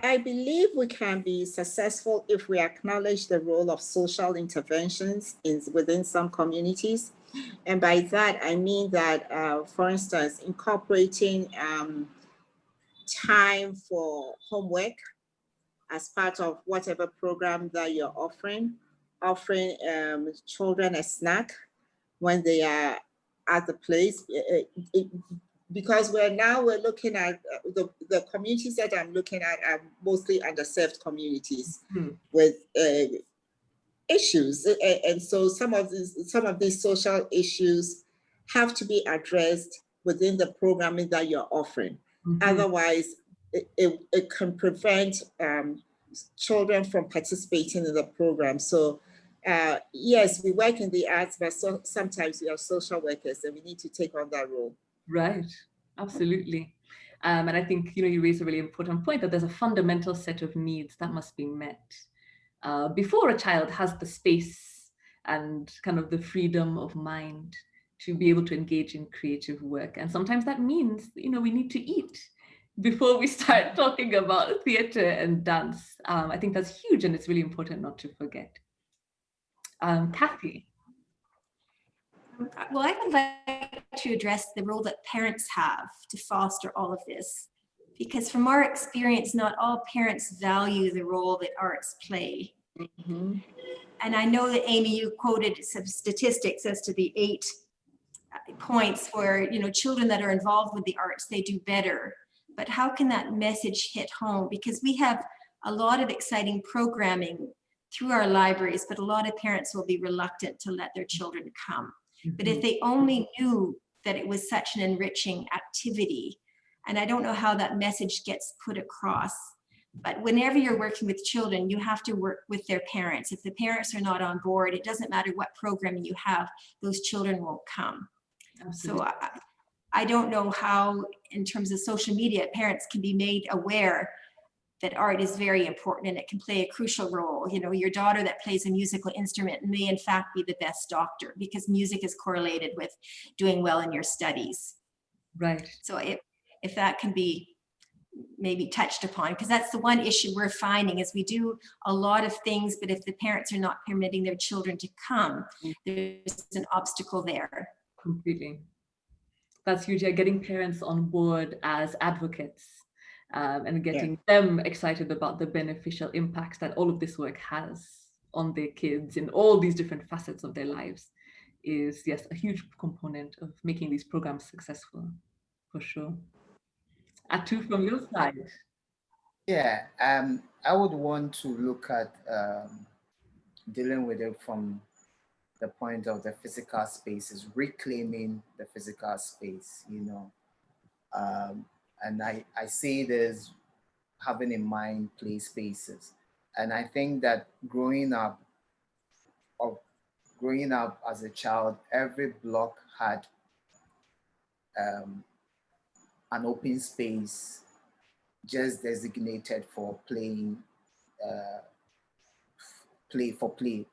Speaker 2: I believe we can be successful if we acknowledge the role of social interventions within some communities. And by that, I mean that, for instance, incorporating time for homework as part of whatever program that you're offering children a snack when they are at the place. Because we're looking at the communities that I'm looking at are mostly underserved communities with issues, and so some of these social issues have to be addressed within the programming that you're offering. Otherwise, it can prevent children from participating in the program. So Yes, we work in the arts, but sometimes we are social workers and we need to take on that role.
Speaker 1: Right, absolutely. And I think, you raise a really important point that there's a fundamental set of needs that must be met before a child has the space and kind of the freedom of mind to be able to engage in creative work. And sometimes that means, we need to eat before we start talking about theater and dance. I think that's huge, and it's really important not to forget. Kathy.
Speaker 4: Well, I would like to address the role that parents have to foster all of this, because from our experience, not all parents value the role that arts play.
Speaker 2: Mm-hmm.
Speaker 4: And I know that, Amy, you quoted some statistics as to the 8 points where, children that are involved with the arts, they do better. But how can that message hit home? Because we have a lot of exciting programming through our libraries, but a lot of parents will be reluctant to let their children come. But if they only knew that it was such an enriching activity, and I don't know how that message gets put across, but whenever you're working with children, you have to work with their parents. If the parents are not on board, it doesn't matter what programming you have, those children won't come. Absolutely. So I don't know how, in terms of social media, parents can be made aware that art is very important and it can play a crucial role. Your daughter that plays a musical instrument may in fact be the best doctor, because music is correlated with doing well in your studies.
Speaker 1: Right.
Speaker 4: So if that can be maybe touched upon, because that's the one issue we're finding is we do a lot of things, but if the parents are not permitting their children to come, there's an obstacle there.
Speaker 1: Completely. That's huge. Getting parents on board as advocates and getting them excited about the beneficial impacts that all of this work has on their kids in all these different facets of their lives is, yes, a huge component of making these programs successful, for sure. Atu, from your side.
Speaker 3: Yeah, I would want to look at dealing with it from the point of the physical spaces, reclaiming the physical space, and I say this having in mind play spaces. And I think that growing up as a child, every block had an open space just designated for playing,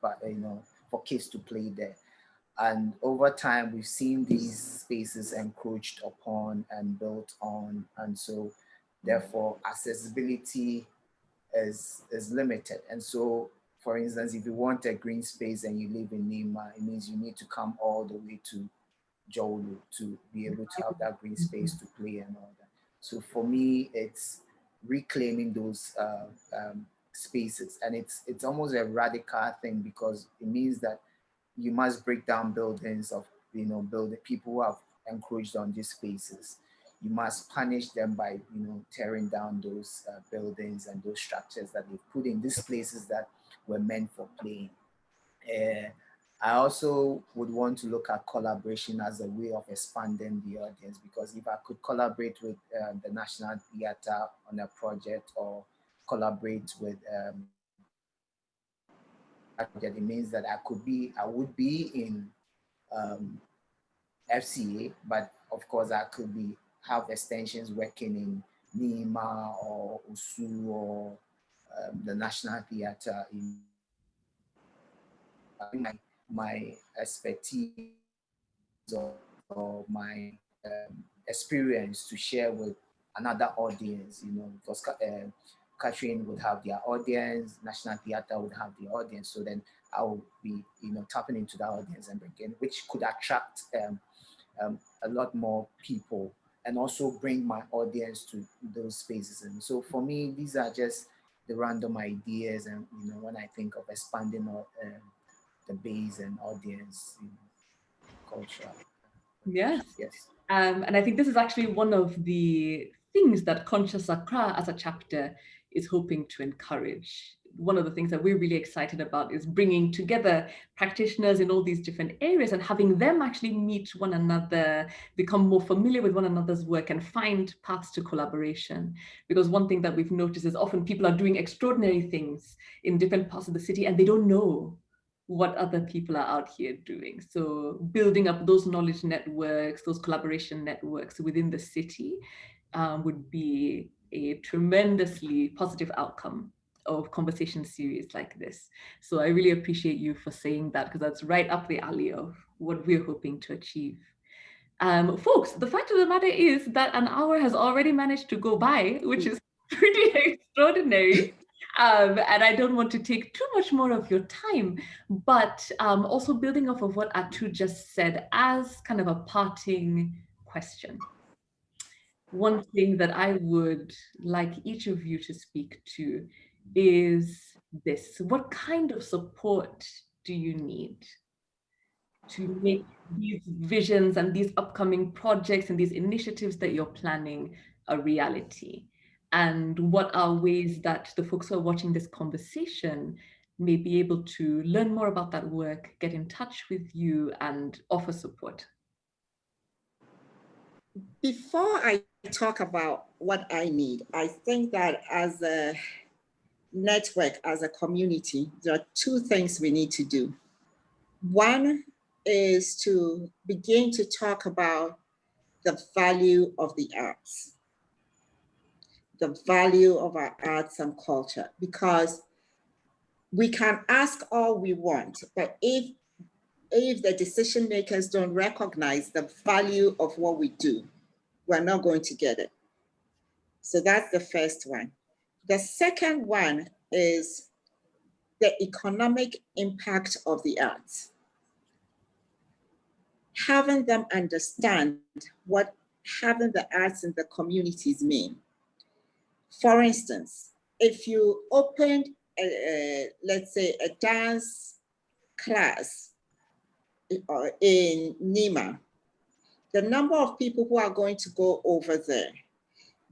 Speaker 3: but for kids to play there. And over time, we've seen these spaces encroached upon and built on, and so therefore accessibility is limited. And so, for instance, if you want a green space and you live in Nima, it means you need to come all the way to Jolu to be able to have that green space to play and all that. So for me, it's reclaiming those spaces, and it's almost a radical thing, because it means that you must break down buildings of building people who have encroached on these spaces. You must punish them by tearing down those buildings and those structures that they've put in these places that were meant for playing. I also would want to look at collaboration as a way of expanding the audience, because if I could collaborate with the National Theatre on a project, or collaborate with it means that I would be in FCA, but of course I could have extensions working in Nima or Usu or the National Theatre. My expertise or my experience to share with another audience, because Catherine would have their audience, National Theatre would have the audience. So then I will be, tapping into that audience and bringing, which could attract a lot more people and also bring my audience to those spaces. And so for me, these are just the random ideas. And, when I think of expanding the base and audience, culture.
Speaker 1: Yes.
Speaker 3: Yes.
Speaker 1: And I think this is actually one of the things that Conscious Accra as a chapter is hoping to encourage. One of the things that we're really excited about is bringing together practitioners in all these different areas and having them actually meet one another, become more familiar with one another's work, and find paths to collaboration. Because one thing that we've noticed is often people are doing extraordinary things in different parts of the city and they don't know what other people are out here doing. So building up those knowledge networks, those collaboration networks within the city would be a tremendously positive outcome of conversation series like this. So I really appreciate you for saying that, because that's right up the alley of what we're hoping to achieve. Folks, the fact of the matter is that an hour has already managed to go by, which is pretty extraordinary. And I don't want to take too much more of your time, but also building off of what Atu just said as kind of a parting question. One thing that I would like each of you to speak to is this: what kind of support do you need to make these visions and these upcoming projects and these initiatives that you're planning a reality? And what are ways that the folks who are watching this conversation may be able to learn more about that work, get in touch with you, and offer support?
Speaker 2: Before I talk about what I need, I think that as a network, as a community, there are two things we need to do. One is to begin to talk about the value of the arts, the value of our arts and culture, because we can ask all we want, but if the decision makers don't recognize the value of what we do, we're not going to get it. So that's the first one. The second one is the economic impact of the arts. Having them understand what having the arts in the communities mean. For instance, if you opened, let's say, a dance class in Nima, the number of people who are going to go over there,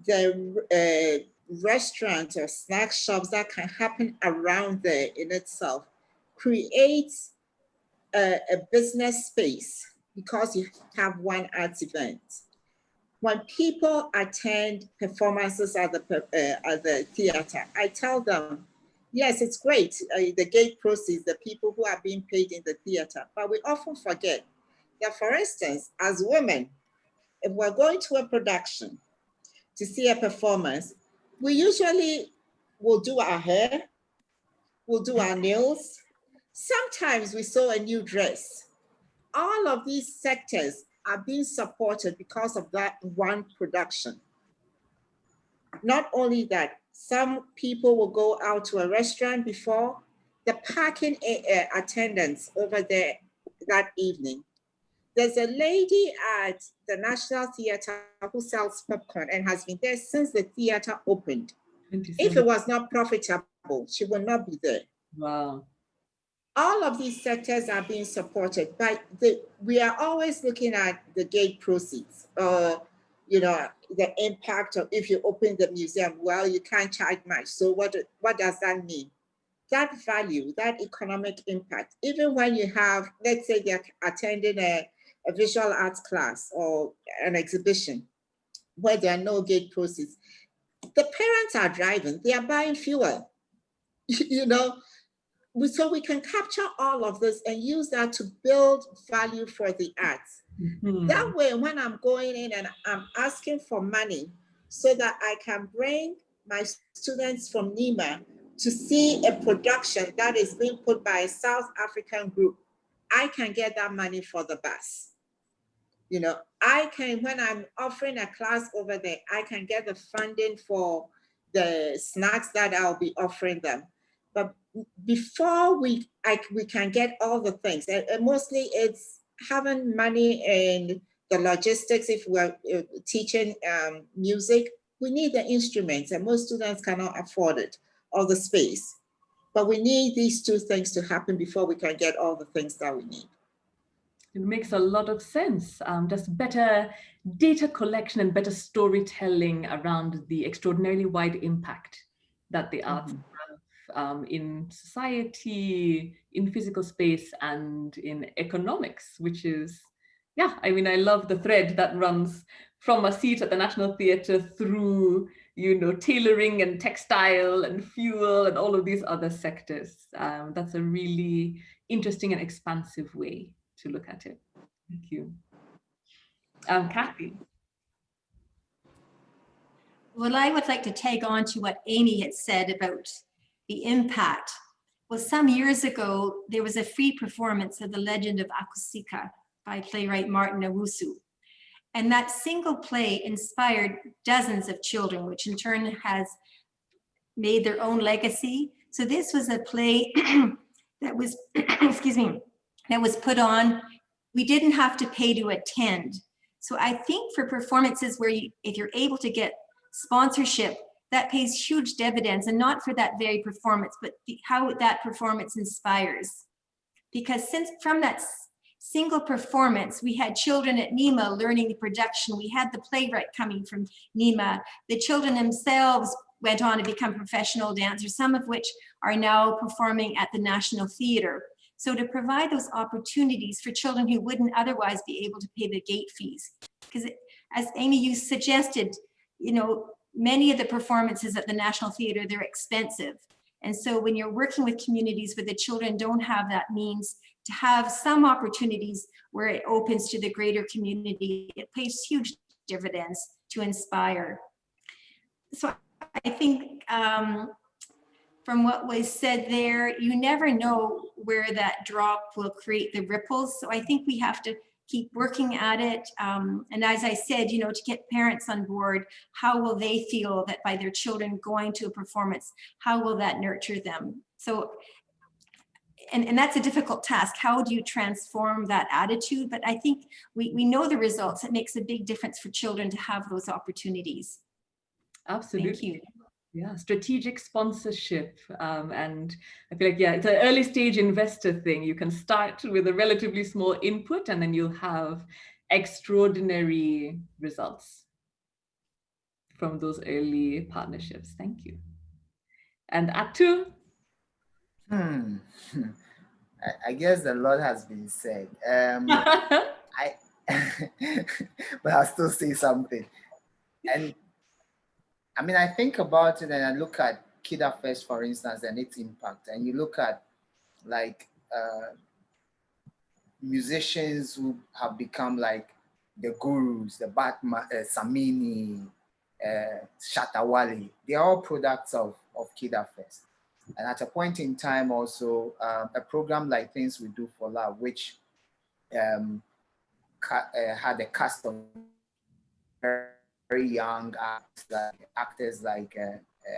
Speaker 2: the restaurants or snack shops that can happen around there in itself creates a business space because you have one arts event. When people attend performances at the theater, I tell them, yes, it's great, the gate proceeds, the people who are being paid in the theater, but we often forget that, for instance, as women, if we're going to a production to see a performance, we usually will do our hair, we'll do our nails. Sometimes we sew a new dress. All of these sectors are being supported because of that one production. Not only that, some people will go out to a restaurant before, the parking attendants over there that evening. There's a lady at the National Theatre who sells popcorn and has been there since the theatre opened. If it was not profitable, she would not be there.
Speaker 1: Wow.
Speaker 2: All of these sectors are being supported, but we are always looking at the gate proceeds, you know, the impact of if you open the museum, well, you can't charge much. So what does that mean? That value, that economic impact, even when you have, let's say they're attending a visual arts class or an exhibition where there are no gate proceeds, the parents are driving, they are buying fuel, you know, so we can capture all of this and use that to build value for the arts. Mm-hmm. That way, when I'm going in and I'm asking for money so that I can bring my students from Nima to see a production that is being put by a South African group, I can get that money for the bus. You know, I can, when I'm offering a class over there, I can get the funding for the snacks that I'll be offering them. But before we can get all the things, and mostly it's having money and the logistics. If we're teaching music, we need the instruments, and most students cannot afford it or the space. But we need these two things to happen before we can get all the things that we need.
Speaker 1: It makes a lot of sense. Just better data collection and better storytelling around the extraordinarily wide impact that the arts have in society, in physical space, and in economics, which is, yeah, I mean, I love the thread that runs from a seat at the National Theatre through, tailoring and textile and fuel and all of these other sectors. That's a really interesting and expansive way to look at it. Thank you. Kathy.
Speaker 4: Well, I would like to tag on to what Amy had said about the impact. Well, some years ago, there was a free performance of The Legend of Akusika by playwright Martin Owusu. And that single play inspired dozens of children, which in turn has made their own legacy. So this was a play that was, excuse me, that was put on. We didn't have to pay to attend. So I think for performances where if you're able to get sponsorship, that pays huge dividends, and not for that very performance, but how that performance inspires. Because since from that single performance, we had children at NEMA learning the production. We had the playwright coming from NEMA. The children themselves went on to become professional dancers, some of which are now performing at the National Theatre. So to provide those opportunities for children who wouldn't otherwise be able to pay the gate fees. Because as Amy, you suggested, many of the performances at the National Theatre, they're expensive. And so when you're working with communities where the children don't have that means, to have some opportunities where it opens to the greater community, it pays huge dividends to inspire. So I think from what was said there, you never know where that drop will create the ripples. So I think we have to keep working at it. And as I said, to get parents on board, how will they feel that by their children going to a performance, how will that nurture them? So, and that's a difficult task. How do you transform that attitude? But I think we know the results. It makes a big difference for children to have those opportunities.
Speaker 1: Absolutely.
Speaker 4: Thank you.
Speaker 1: Yeah, strategic sponsorship. And I feel like, it's an early stage investor thing. You can start with a relatively small input and then you'll have extraordinary results from those early partnerships. Thank you. And Atu?
Speaker 3: I guess a lot has been said. But I'll still say something. And I think about it and I look at Kida Fest, for instance, and its impact. And you look at musicians who have become like the gurus, the Batman, Samini, Shatawali. They're all products of Kida Fest. And at a point in time also, a program like Things We Do for Love, which had a cast of very young actors like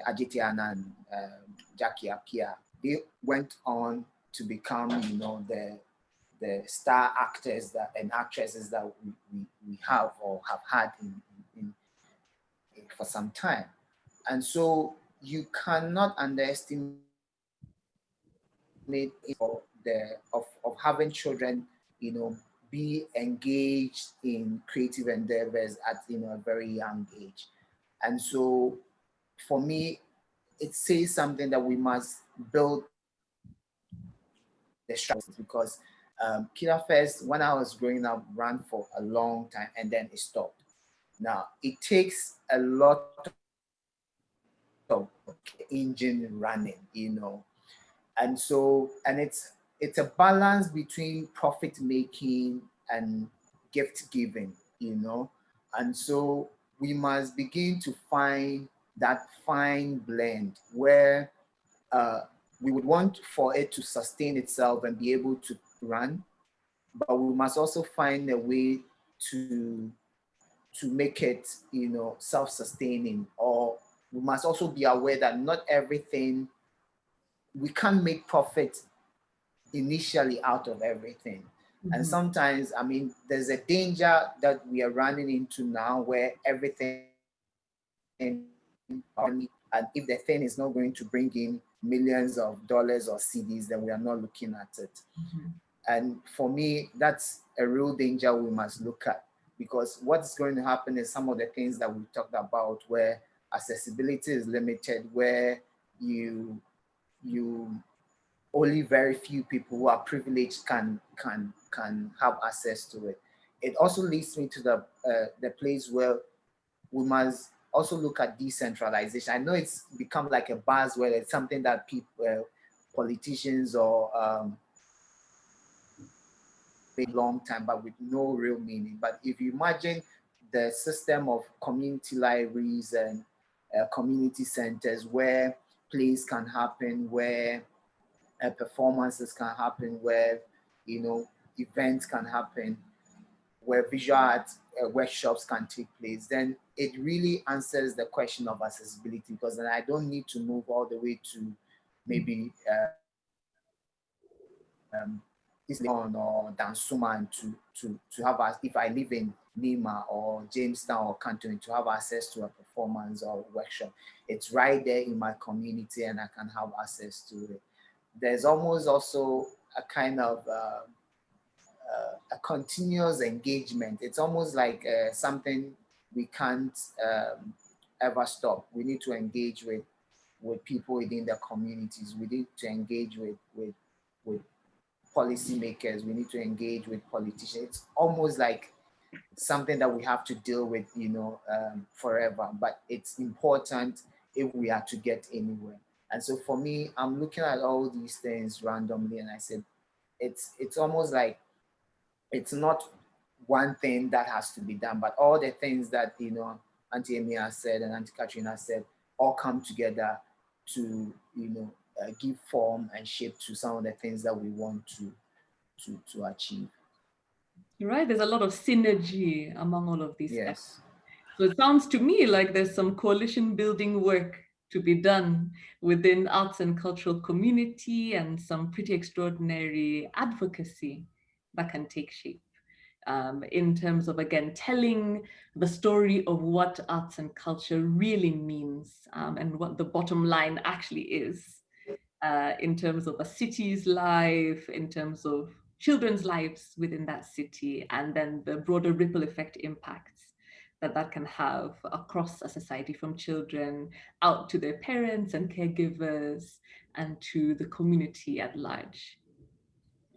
Speaker 3: Ajitian and Jackie Apia. They went on to become, the star actors and actresses that we have or have had in for some time. And so you cannot underestimate of having children, be engaged in creative endeavors at a very young age. And so for me, it says something that we must build the structures, because Kida Fest, when I was growing up, ran for a long time and then it stopped. Now, it takes a lot of engine running, and so, and it's a balance between profit making and gift giving, and so we must begin to find that fine blend where we would want for it to sustain itself and be able to run, but we must also find a way to make it, self-sustaining, or we must also be aware that not everything, we can't make profit initially out of everything. Mm-hmm. And sometimes, there's a danger that we are running into now where everything, and if the thing is not going to bring in millions of dollars or CDs, then we are not looking at it. Mm-hmm. And for me, that's a real danger we must look at, because what's going to happen is some of the things that we talked about, where accessibility is limited, where you only very few people who are privileged can have access to it. It also leads me to the place where we must also look at decentralization. I know it's become like a buzzword. It's something that people, politicians or a long time, but with no real meaning. But if you imagine the system of community libraries and community centers where plays can happen, where performances can happen, where, you know, events can happen, where visual art workshops can take place, then it really answers the question of accessibility, because then I don't need to move all the way to maybe Isleon or Dansuman to have, if I live in Nima or Jamestown or Canton, to have access to a performance or workshop. It's right there in my community and I can have access to it. There's almost also a kind of a continuous engagement. It's almost like something we can't ever stop. We need to engage with people within the communities. We need to engage with policymakers. We need to engage with politicians. It's almost like something that we have to deal with, you know, forever. But it's important if we are to get anywhere. And so for me, I'm looking at all these things randomly, and I said, it's almost like it's not one thing that has to be done, but all the things that, you know, Auntie Amy has said and Auntie Katrina has said all come together to, you know, give form and shape to some of the things that we want to achieve.
Speaker 1: You're right. There's a lot of synergy among all of these efforts.
Speaker 3: Yes.
Speaker 1: So it sounds to me like there's some coalition building work to be done within arts and cultural community, and some pretty extraordinary advocacy that can take shape in terms of, again, telling the story of what arts and culture really means, and what the bottom line actually is, in terms of a city's life, in terms of children's lives within that city, and then the broader ripple effect impacts that that can have across a society, from children out to their parents and caregivers and to the community at large.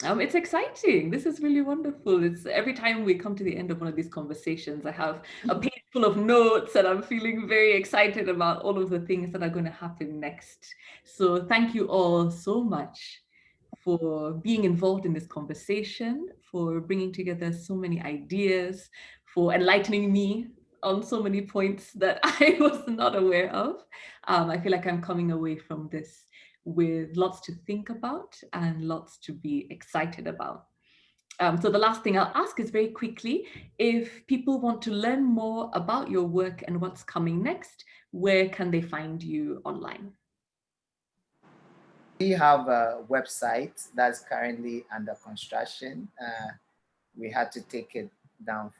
Speaker 1: It's exciting. This is really wonderful. It's every time we come to the end of one of these conversations, I have a page full of notes and I'm feeling very excited about all of the things that are going to happen next. So thank you all so much for being involved in this conversation, for bringing together so many ideas, for enlightening me on so many points that I was not aware of. I feel like I'm coming away from this with lots to think about and lots to be excited about. So the last thing I'll ask is, very quickly, if people want to learn more about your work and what's coming next, where can they find you online?
Speaker 3: We have a website that's currently under construction. We had to take it down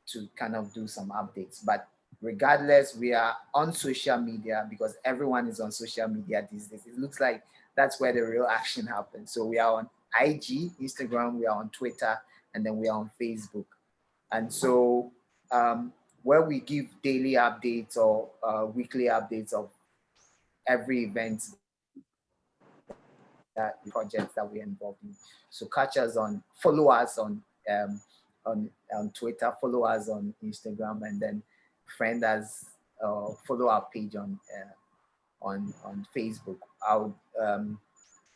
Speaker 3: to kind of do some updates. But regardless, we are on social media, because everyone is on social media these days. It looks like that's where the real action happens. So we are on IG, Instagram, we are on Twitter, and then we are on Facebook. And so where we give daily updates or weekly updates of every event, that projects that we're involved in. So catch us follow us on Twitter, follow us on Instagram, and then friend us, follow our page on Facebook. I'll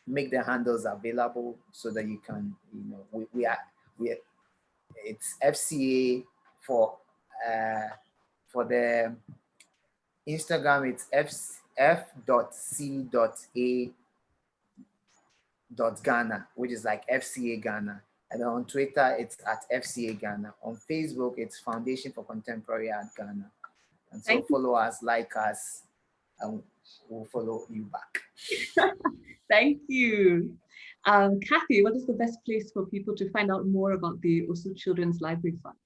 Speaker 3: make the handles available so that you can, you know, we are it's FCA for the Instagram. It's f.c.a.Ghana, which is like FCA Ghana. And on Twitter, it's at FCA Ghana. On Facebook, it's Foundation for Contemporary Art Ghana. And so follow us, like us, and we'll follow you back.
Speaker 1: Thank you. Kathy, what is the best place for people to find out more about the Osu Children's Library Fund?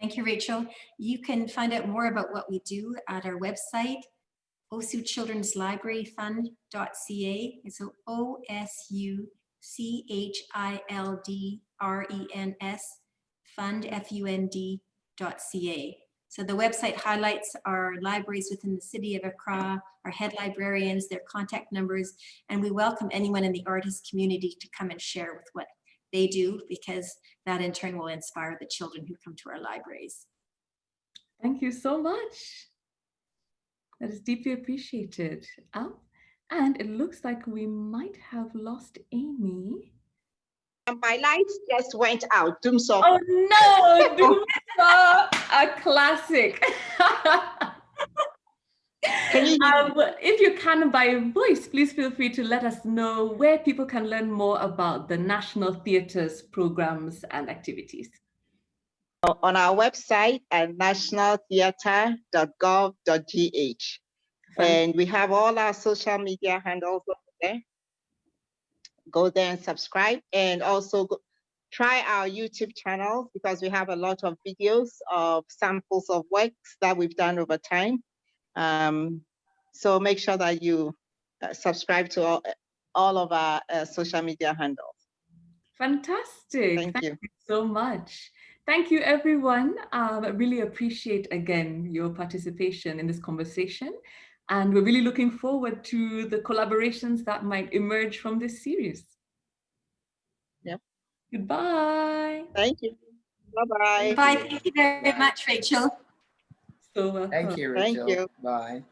Speaker 4: Thank you, Rachel. You can find out more about what we do at our website, Osu Children's Library Fund.ca. It's OSUCHILDRENS Fund, FUND.ca. So the website highlights our libraries within the city of Accra, our head librarians, their contact numbers, and we welcome anyone in the artist community to come and share with what they do, because that in turn will inspire the children who come to our libraries.
Speaker 1: Thank you so much. That is deeply appreciated. And it looks like we might have lost Amy.
Speaker 2: And my lights just went out. Doom soft.
Speaker 1: Oh no, Doomsa, a classic.
Speaker 2: Can you hear me?
Speaker 1: If you can by voice, please feel free to let us know where people can learn more about the National Theatre's programs and activities.
Speaker 2: On our website at nationaltheatre.gov.gh. And we have all our social media handles over there. Go there and subscribe, and also try our YouTube channel, because we have a lot of videos of samples of works that we've done over time. So make sure that you subscribe to all of our social media handles.
Speaker 1: Fantastic.
Speaker 2: Thank you
Speaker 1: so much. Thank you, everyone. I really appreciate, again, your participation in this conversation. And we're really looking forward to the collaborations that might emerge from this series.
Speaker 2: Yep.
Speaker 1: Goodbye.
Speaker 2: Thank you. Bye-bye.
Speaker 4: Bye. Thank you very much, Rachel.
Speaker 1: So welcome.
Speaker 3: Thank you,
Speaker 2: Thank
Speaker 3: Rachel.
Speaker 2: you.
Speaker 3: Bye.